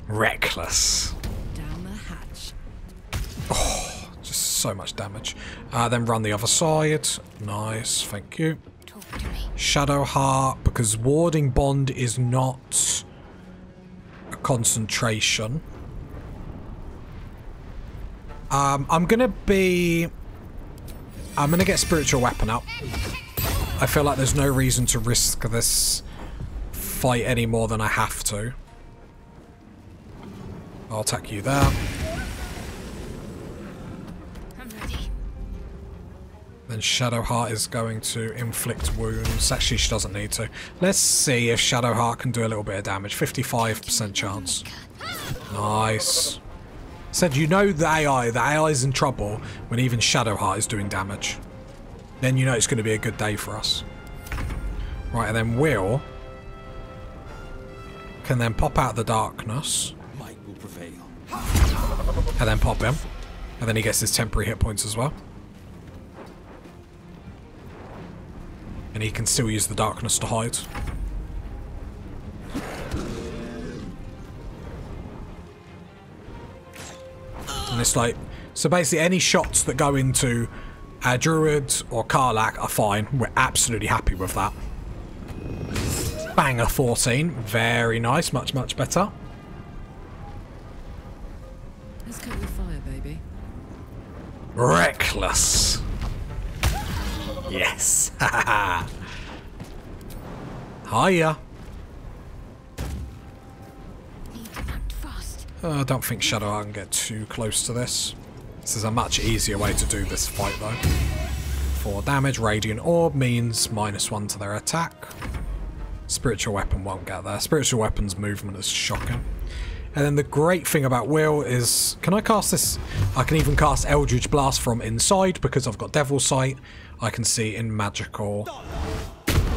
Reckless. Down the hatch. Oh, just so much damage. Then run the other side. Nice, thank you. Shadowheart, because Warding Bond is not a concentration. I'm gonna get Spiritual Weapon up. I feel like there's no reason to risk this fight any more than I have to. I'll attack you there. I'm ready. Then Shadowheart is going to inflict wounds. Actually, she doesn't need to. Let's see if Shadowheart can do a little bit of damage. 55% chance. Nice. Said, you know the AI is in trouble when even Shadowheart is doing damage. Then you know it's going to be a good day for us. Right, and then Will can then pop out of the darkness. Might will prevail. And then pop him. And then he gets his temporary hit points as well. And he can still use the darkness to hide. And it's like, so basically any shots that go into Druid or Karlach are fine. We're absolutely happy with that. Banger 14. Very nice. Much, much better. Let's cut with fire, baby. Reckless. Yes. Hiya. I don't think Shadow can get too close to this. This is a much easier way to do this fight though. 4 damage, Radiant Orb means -1 to their attack. Spiritual Weapon won't get there. Spiritual Weapon's movement is shocking. And then the great thing about Will is, can I cast this? I can even cast Eldritch Blast from inside because I've got Devil's Sight. I can see in magical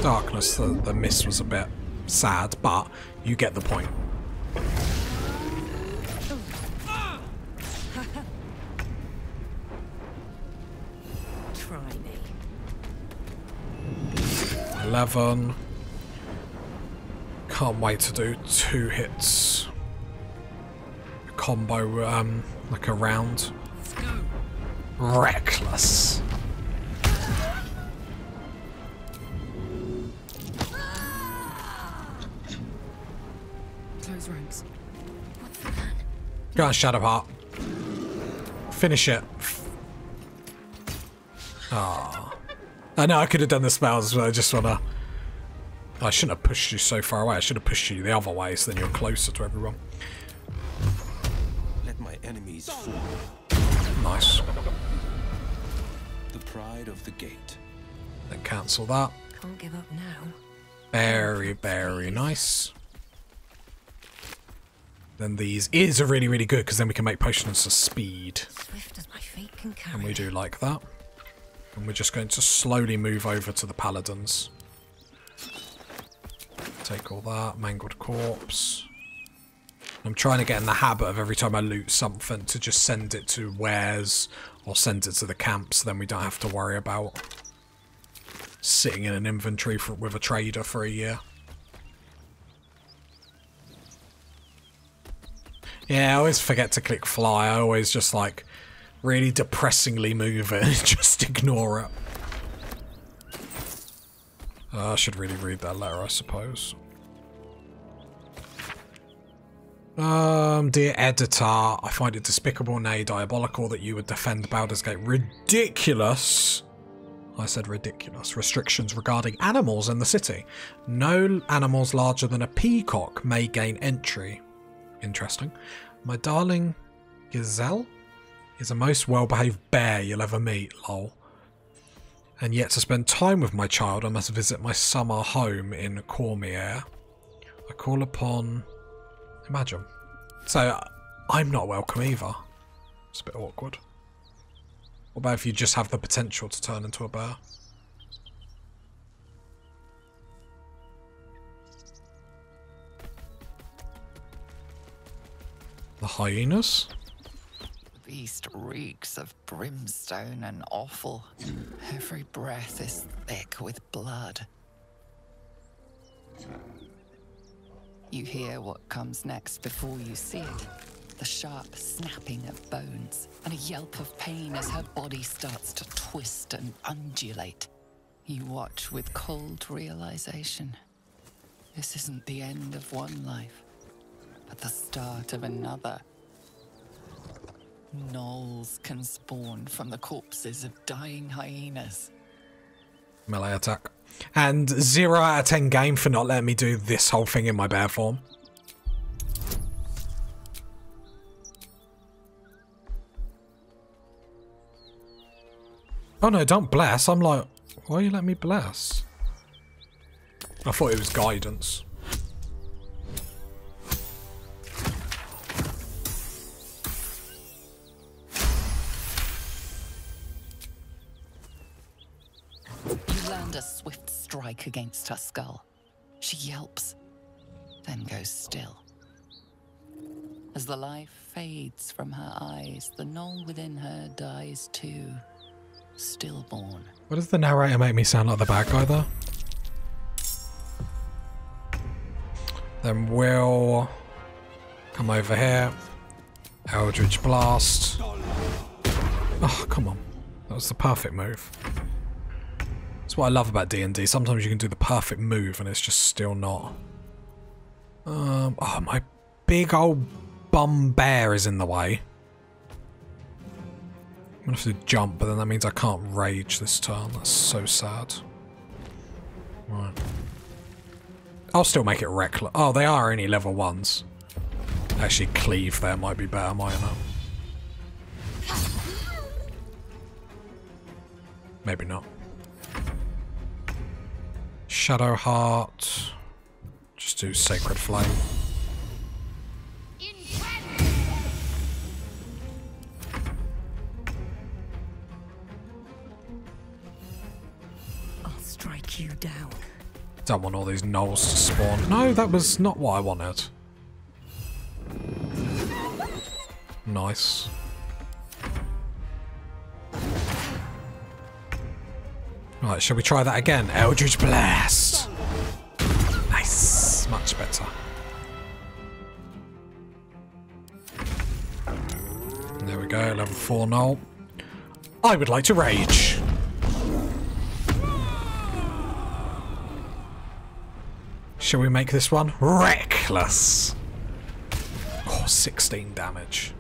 darkness. The miss was a bit sad, but you get the point. Try me. 11. Can't wait to do 2 hits. A combo, like a round. Reckless. Close ranks. Go on, Shadowheart. Finish it. Ah. I know I could have done the spells, but I just wanna... I shouldn't have pushed you so far away. I should have pushed you the other way, so then you're closer to everyone. Let my enemies fall. Nice. The pride of the gate. Then cancel that. Can't give up now. Very, very nice. Then these is are really, really good because then we can make potions of speed. Swift as my feet can carry. And we do like that. And we're just going to slowly move over to the paladins. Take all that. Mangled corpse. I'm trying to get in the habit of every time I loot something to just send it to wares or send it to the camp, so then we don't have to worry about sitting in an inventory with a trader for a year. Yeah, I always forget to click fly. I always just like really depressingly move it and just ignore it. I should really read that letter, I suppose. Dear editor, I find it despicable, nay diabolical, that you would defend Baldur's Gate. Ridiculous. I said ridiculous. Restrictions regarding animals in the city. No animals larger than a peacock may gain entry. Interesting. My darling gazelle is the most well-behaved bear you'll ever meet, lol. And yet to spend time with my child, I must visit my summer home in Cormier. I call upon... Imagine. So, I'm not welcome either. It's a bit awkward. What about if you just have the potential to turn into a bear? The hyenas? The beast reeks of brimstone and offal. Every breath is thick with blood. You hear what comes next before you see it. The sharp snapping of bones, and a yelp of pain as her body starts to twist and undulate. You watch with cold realization. This isn't the end of one life, but the start of another. Gnolls can spawn from the corpses of dying hyenas. Melee attack. And 0 out of 10 game for not letting me do this whole thing in my bear form. Oh no, don't bless. I'm like, why are you letting me bless? I thought it was guidance. You land a swift strike against her skull. She yelps, then goes still. As the life fades from her eyes, the gnoll within her dies too, stillborn. Why does the narrator make me sound like the bad guy though? Then we'll come over here. Eldritch Blast. Oh, come on. That was the perfect move. That's what I love about D&D. Sometimes you can do the perfect move and it's just still not. Oh, my big old bum bear is in the way. I'm gonna have to jump, but then that means I can't rage this turn. That's so sad. Right. I'll still make it reckless. Oh, they are only level 1s. Actually, cleave there might be better, might not? Maybe not. Shadow Heart. Just do Sacred Flame. I'll strike you down. Don't want all these gnolls to spawn. No, that was not what I wanted. Nice. Right, shall we try that again? Eldritch Blast! Nice! Much better. There we go, level 4 gnoll. I would like to rage! Shall we make this one reckless? Oh, 16 damage.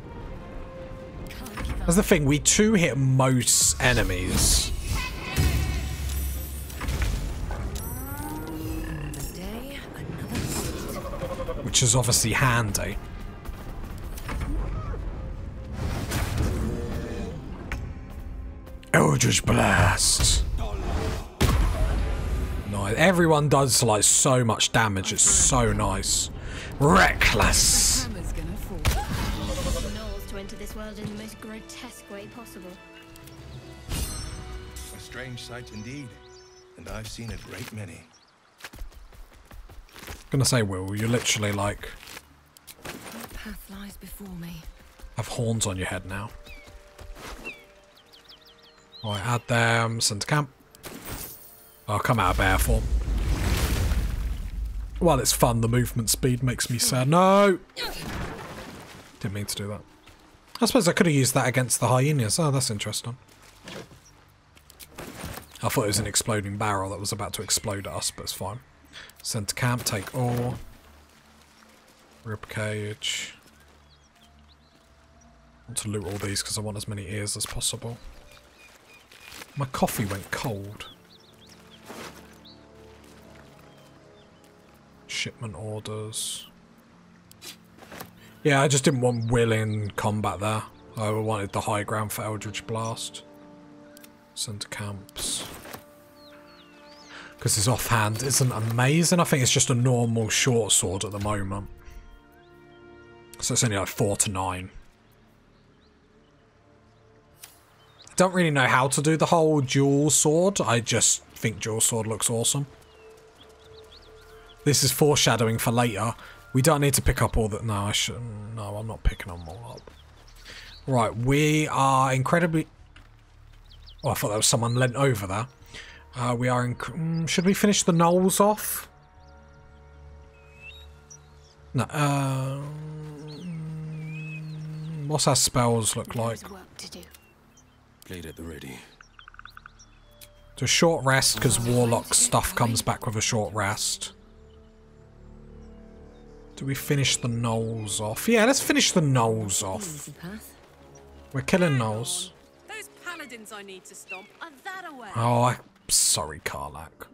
That's the thing, we 2-hit most enemies. Which is obviously handy. Eldritch Blast. Nice. Everyone does like so much damage. It's so nice. Reckless. Gnolls to enter this world in the most grotesque way possible. A strange sight indeed, and I've seen a great many. Gonna say, Will, you're literally like What path lies before me? have horns on your head now. Right, add them, send to camp. I'll come out of bear form. Well, it's fun, the movement speed makes me sad. No! Didn't mean to do that. I suppose I could have used that against the hyenas. Oh, that's interesting. I thought it was an exploding barrel that was about to explode at us, but it's fine. Send to camp, take ore. Ribcage. I want to loot all these because I want as many ears as possible. My coffee went cold. Shipment orders. Yeah, I just didn't want Will in combat there. I wanted the high ground for Eldritch Blast. Send to camps. Because his offhand isn't amazing. I think it's just a normal short sword at the moment. So it's only like 4 to 9. I don't really know how to do the whole dual sword. I just think dual sword looks awesome. This is foreshadowing for later. We don't need to pick up all that. No, I shouldn't. No, I'm not picking them all up. Right, we are incredibly... Oh, I thought there was someone leant over there. We are in... should we finish the gnolls off? No. What's our spells look like? Blade at the ready. Do a short rest because Warlock stuff comes back with a short rest. Do we finish the gnolls off? Yeah, let's finish the gnolls off. We're killing gnolls. Those paladins I need to stomp are that away. Oh, I'm sorry, Karlak.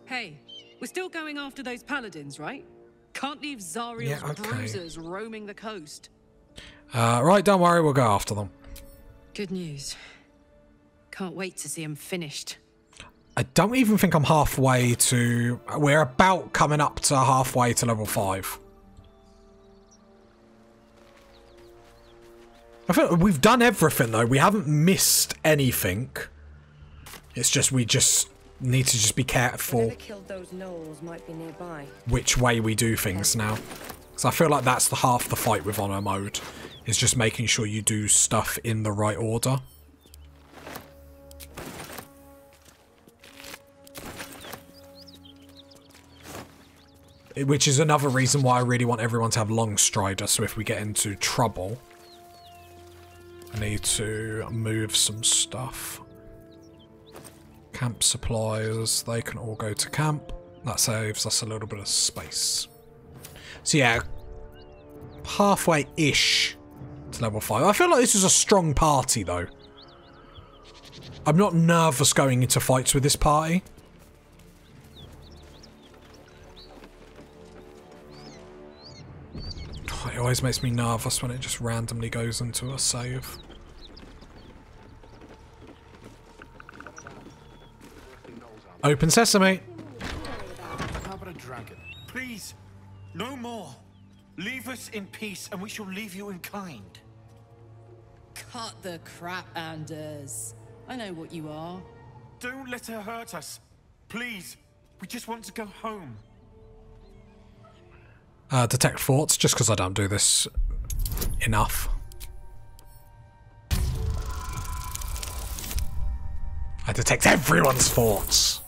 Hey, we're still going after those paladins, right? Can't leave Zariel's bruisers roaming the coast. Right, don't worry, we'll go after them. Good news. Can't wait to see them finished. I don't even think I'm halfway to... We're about coming up to halfway to level 5. I feel like we've done everything though. We haven't missed anything. It's just we just need to just be careful Killed those gnolls might be nearby. which way we do things now. So I feel like that's the half the fight with honor mode. Is just making sure you do stuff in the right order. Which is another reason why I really want everyone to have Long Strider, so if we get into trouble, I need to move some stuff. Camp supplies, they can all go to camp. That saves us a little bit of space. So yeah, halfway-ish to level 5. I feel like this is a strong party though. I'm not nervous going into fights with this party. always makes me nervous when it just randomly goes into a save. Open sesame! How about a dragon? Please, no more. Leave us in peace and we shall leave you in kind. Cut the crap, Anders. I know what you are. Don't let her hurt us. Please, we just want to go home. Detect thoughts, just because I don't do this enough. I detect everyone's thoughts.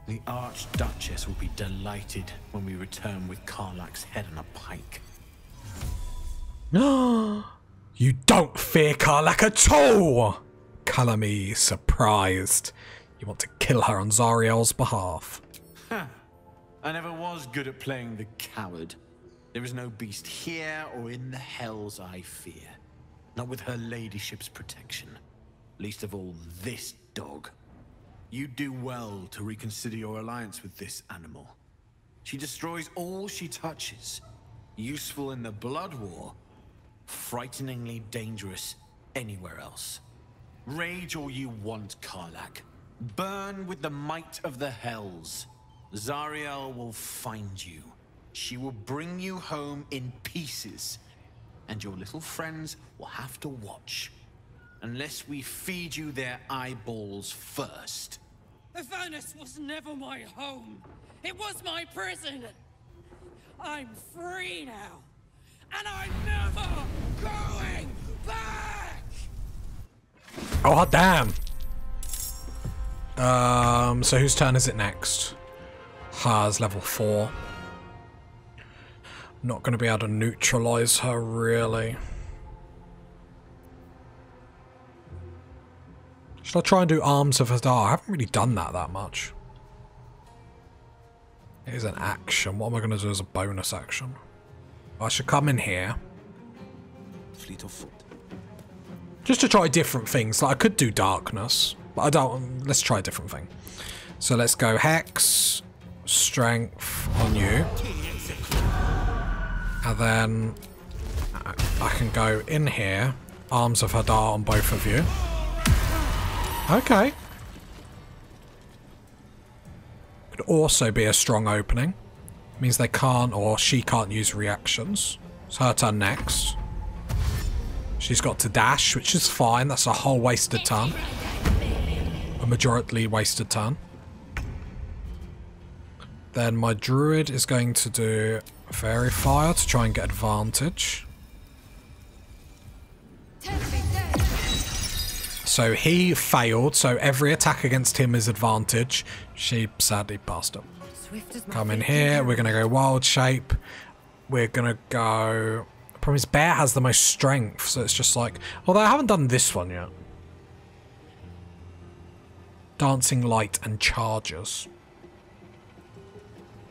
The Archduchess will be delighted when we return with Karlach's head on a pike. You don't fear Karlach at all! Colour me surprised. You want to kill her on Zariel's behalf. I never was good at playing the coward. There is no beast here or in the hells I fear. Not with her ladyship's protection. Least of all this dog. You do well to reconsider your alliance with this animal. She destroys all she touches. Useful in the blood war. Frighteningly dangerous anywhere else. Rage all you want, Karlach. Burn with the might of the hells. Zariel will find you. She will bring you home in pieces. And your little friends will have to watch. Unless we feed you their eyeballs first. Avernus was never my home. It was my prison. I'm free now. And I'm never going back! Oh, damn! So whose turn is it next? Hers, level 4. Not going to be able to neutralise her, really. Should I try and do Arms of Hadar? I haven't really done that much. It is an action. What am I going to do as a bonus action? I should come in here. Fleet of foot. Just to try different things. Like I could do darkness, but I don't. Let's try a different thing. So let's go Hex, Strength on you. And then I can go in here. Arms of Hadar on both of you. Okay. Could also be a strong opening. Means they can't or she can't use reactions. It's her turn next. She's got to dash, which is fine. That's a whole wasted turn. A majority wasted turn. Then my Druid is going to do Fairy Fire to try and get advantage. So he failed, so every attack against him is advantage. She sadly passed him. Come in here, we're going to go Wild Shape. We're going to go... The problem is Bear has the most strength, so it's just like... Although I haven't done this one yet. Dancing Light and Chargers.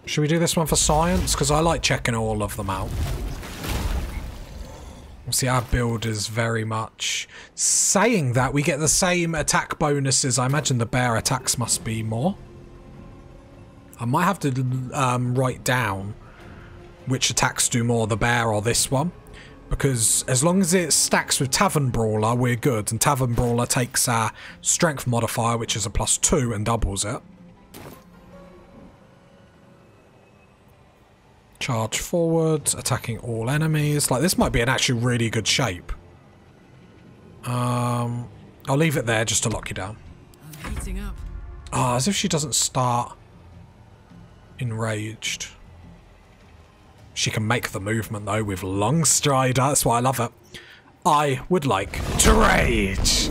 Should we do this one for science? Because I like checking all of them out. See, our build is very much... Saying that, we get the same attack bonuses. I imagine the bear attacks must be more. I might have to write down which attacks do more, the bear or this one. Because as long as it stacks with Tavern Brawler, we're good. And Tavern Brawler takes our strength modifier, which is a +2, and doubles it. Charge forward, attacking all enemies. Like, this might be an actually really good shape. I'll leave it there just to lock you down. I'm heating up. Ah, as if she doesn't start enraged. She can make the movement though with Long Strider. That's why I love it. I would like to rage.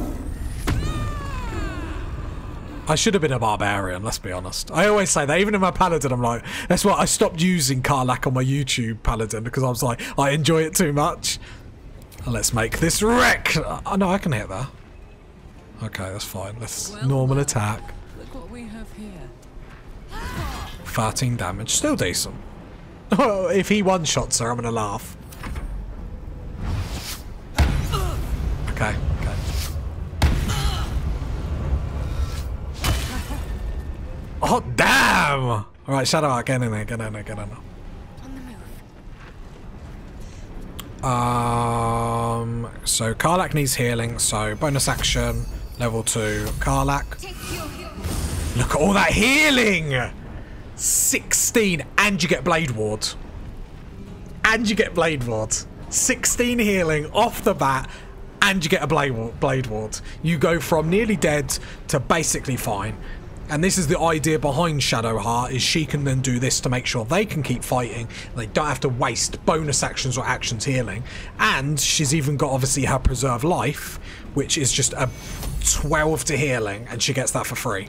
I should have been a barbarian, let's be honest. I always say that, even in my paladin, I'm like, that's why I stopped using Karlach on my YouTube paladin, because I was like, I enjoy it too much. And let's make this wreck. Oh no, I can hit that. Okay, that's fine. Let's normal attack. Look what we have here. 13 damage, still decent. If he one-shots her, I'm gonna laugh. Okay, okay. Oh, damn! Alright, Shadowheart, get in there, get in there, get in there. So Karlak needs healing, so bonus action, level 2, Karlak. Look at all that healing! 16, and you get Blade Ward. And you get Blade Ward. 16 healing off the bat, and you get a Blade Ward. You go from nearly dead to basically fine. And this is the idea behind Shadowheart, is she can then do this to make sure they can keep fighting. They don't have to waste bonus actions or actions healing. And she's even got, obviously, her Preserve Life, which is just a 12 to healing, and she gets that for free.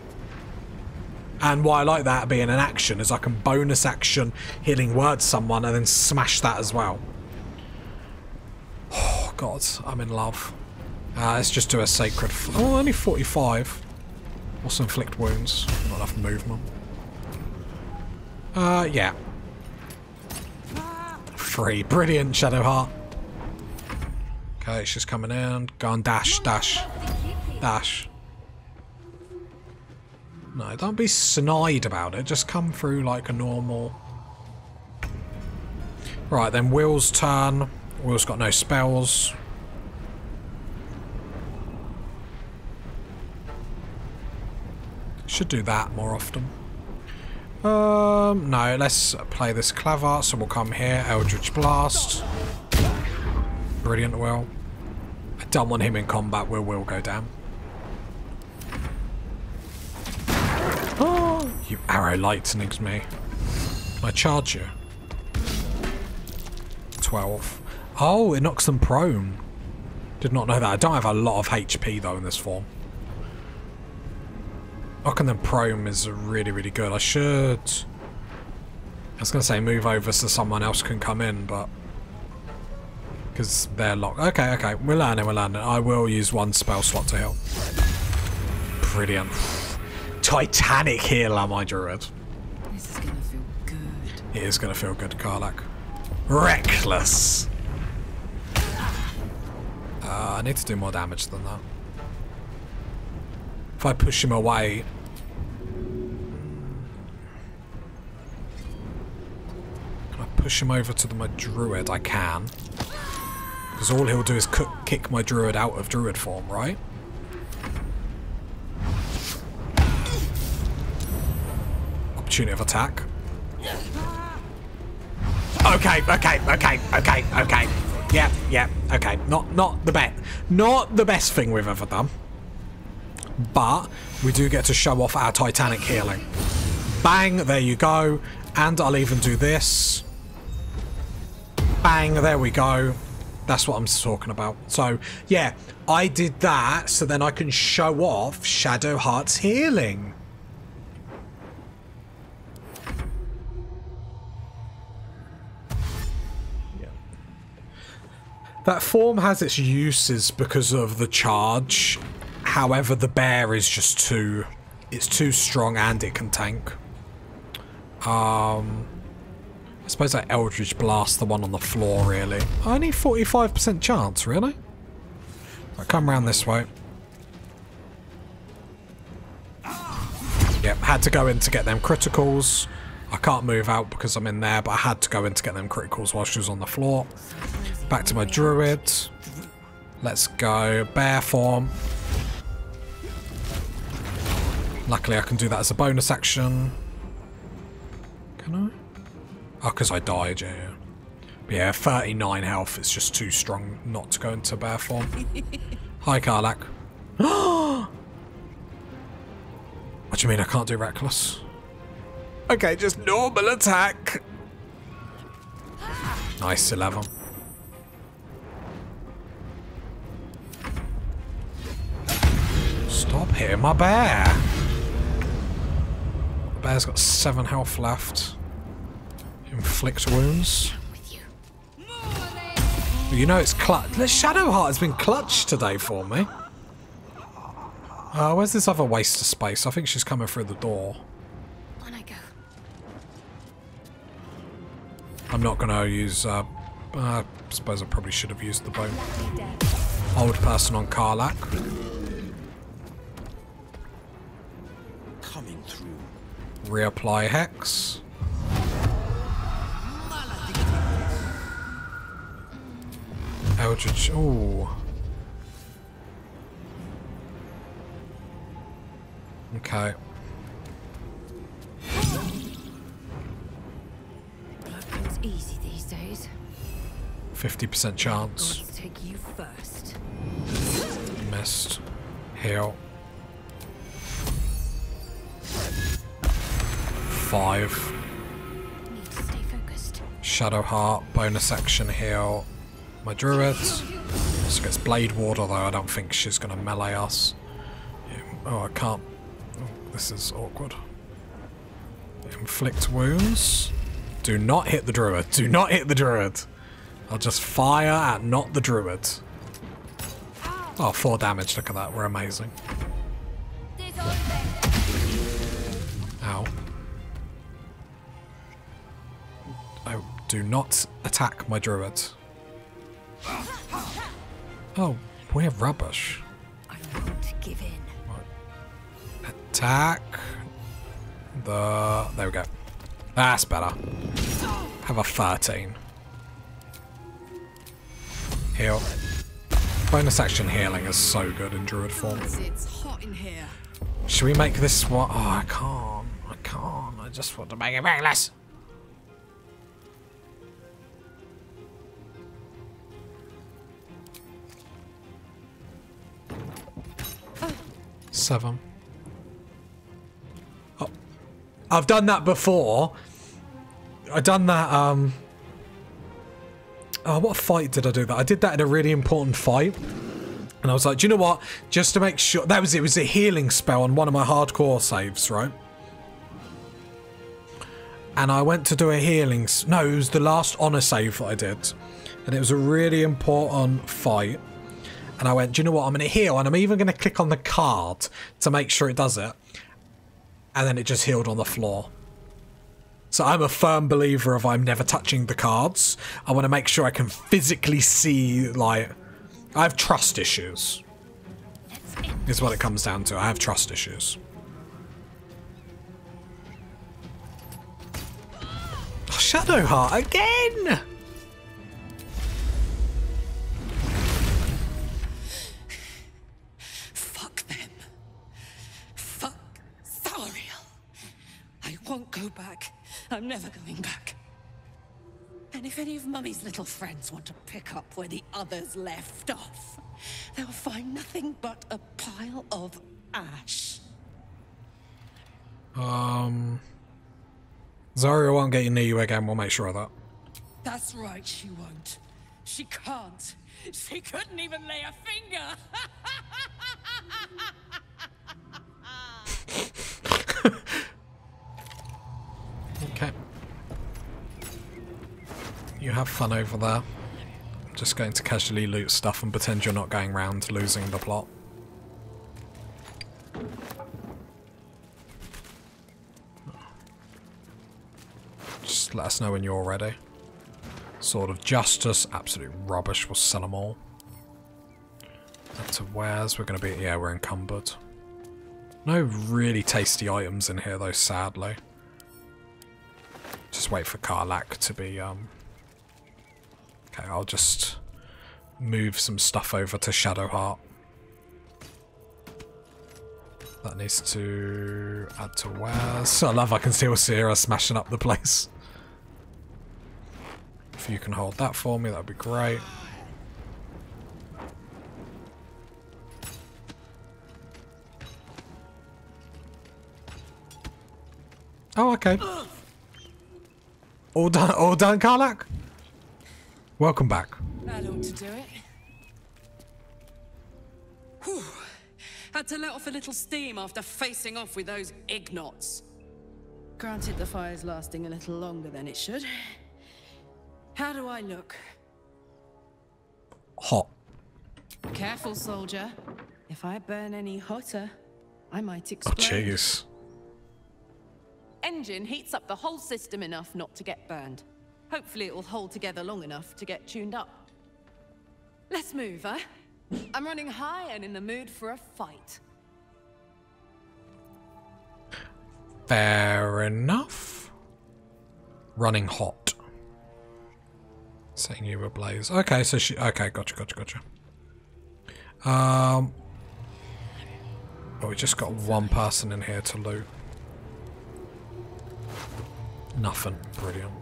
And why I like that being an action is I can bonus action healing word someone and then smash that as well. Oh, God, I'm in love. Let's just do a Sacred... Oh, only 45. What's inflict wounds? Not enough movement. Yeah. Free. Brilliant, Shadowheart. Okay, she's coming in. Go on, dash, dash. Dash. No, don't be snide about it. Just come through like a normal... Right, then Will's turn. Will's got no spells. Should do that more often. No, let's play this clever. So we'll come here, Eldritch Blast. Brilliant, Will. I don't want him in combat. Will go down. Oh, you arrow lightnings me. Can I charge you? 12. Oh, it knocks them prone. Did not know that. I don't have a lot of HP though in this form. Knocking them prone is really, really good. I was going to say move over so someone else can come in, but... Because they're locked. Okay. We're learning. I will use one spell slot to heal. Brilliant. Titanic healer, my Druid. This is going to feel good. It is going to feel good, Karlak. Reckless! I need to do more damage than that. If I push him away... Can I push him over to my Druid? I can. Because all he'll do is kick my Druid out of Druid form, right? Opportunity of attack. Okay. Yeah, okay. Not the best thing we've ever done. But we do get to show off our Titanic healing. Bang, there you go. And I'll even do this. Bang, there we go. That's what I'm talking about. So, yeah, I did that so then I can show off Shadowheart's healing. That form has its uses because of the charge. However, the bear is just too... It's too strong and it can tank. I suppose I Eldritch Blast the one on the floor, really. Only 45% chance, really? Right, come around this way. Yep, had to go in to get them criticals. I can't move out because I'm in there, but I had to go in to get them criticals while she was on the floor. Back to my Druid. Let's go. Bear form. Luckily I can do that as a bonus action. Can I? Oh, because I died, yeah. But yeah, 39 health is just too strong not to go into bear form. Hi, Karlak. What do you mean I can't do reckless? Okay, just normal attack. Nice, 11. Stop hitting my bear. Bear's got 7 health left. Inflict wounds. You know it's clutch. Shadowheart has been clutch today for me. Where's this other waste of space? I think she's coming through the door. On I go. I'm not going to use... I suppose I probably should have used the bone. Old person on Karlak. Coming through. Reapply Hex. Eldritch. Ooh. Okay. Blood comes easy these days. 50% chance. Gods take you first. Missed. Heal. 5. Need to stay focused. Shadow Heart. Bonus action heal. My Druid. This gets Blade Ward, although I don't think she's going to melee us. Oh, I can't. Oh, this is awkward. Inflict wounds. Do not hit the Druid. Do not hit the Druid. I'll just fire at not the Druid. Oh, 4 damage. Look at that. We're amazing. Ow. Oh, do not attack my Druid. Oh, we're rubbish. I won't give in. Attack. There we go. That's better. Have a 13. Heal. Bonus action healing is so good in Druid form. It's hot in here. Should we make this one? Oh, I can't. I can't. I just want to make it reckless. Seven. Oh, I've done that before. I've done that. Oh, what fight did I do that? I did that in a really important fight, and I was like, do you know what? just to make sure, that was it. Was a healing spell on one of my hardcore saves, right? And I went to do a healing. No, it was the last honor save that I did, and it was a really important fight. And I went, do you know what? I'm going to heal, and I'm even going to click on the card to make sure it does it. And then it just healed on the floor. So I'm a firm believer of I'm never touching the cards. I want to make sure I can physically see, like... I have trust issues. Is what it comes down to. I have trust issues. Oh, Shadowheart again! I won't go back. I'm never going back. And if any of Mummy's little friends want to pick up where the others left off, they'll find nothing but a pile of ash. Zarya won't get near you again. We'll make sure of that. That's right, she won't. She can't. She couldn't even lay a finger. Okay. You have fun over there. I'm just going to casually loot stuff and pretend you're not going round losing the plot. Just let us know when you're ready. Sword of Justice, absolute rubbish, we'll sell them all. To wares, we're going to be, yeah, we're encumbered. No really tasty items in here though, sadly. Just wait for Karlak to be, okay, I'll just move some stuff over to Shadowheart. That needs to add to wares. I love I can still see her smashing up the place. If you can hold that for me, that'd be great. Oh, okay. All done, Karlak? Welcome back. That ought to do it. Whew. Had to let off a little steam after facing off with those ignots. Granted, the fire's lasting a little longer than it should. How do I look? Hot. Careful, soldier. If I burn any hotter, I might explode. Oh, jeez. Engine heats up the whole system enough not to get burned. Hopefully it will hold together long enough to get tuned up. Let's move, huh? I'm running high and in the mood for a fight. Fair enough. Running hot. Setting you ablaze. Okay, so she... Okay, gotcha. Oh, we just got one person in here to loot. Nothing. Brilliant.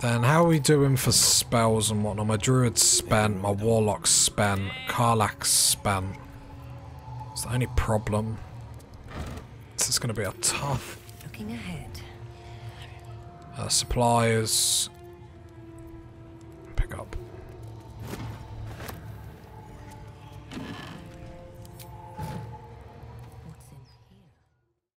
Then how are we doing for spells and whatnot? My druid's spent, my warlock's spent, Karlach's spent. It's the only problem. This is going to be a tough... Looking ahead. Supplies. Pick up.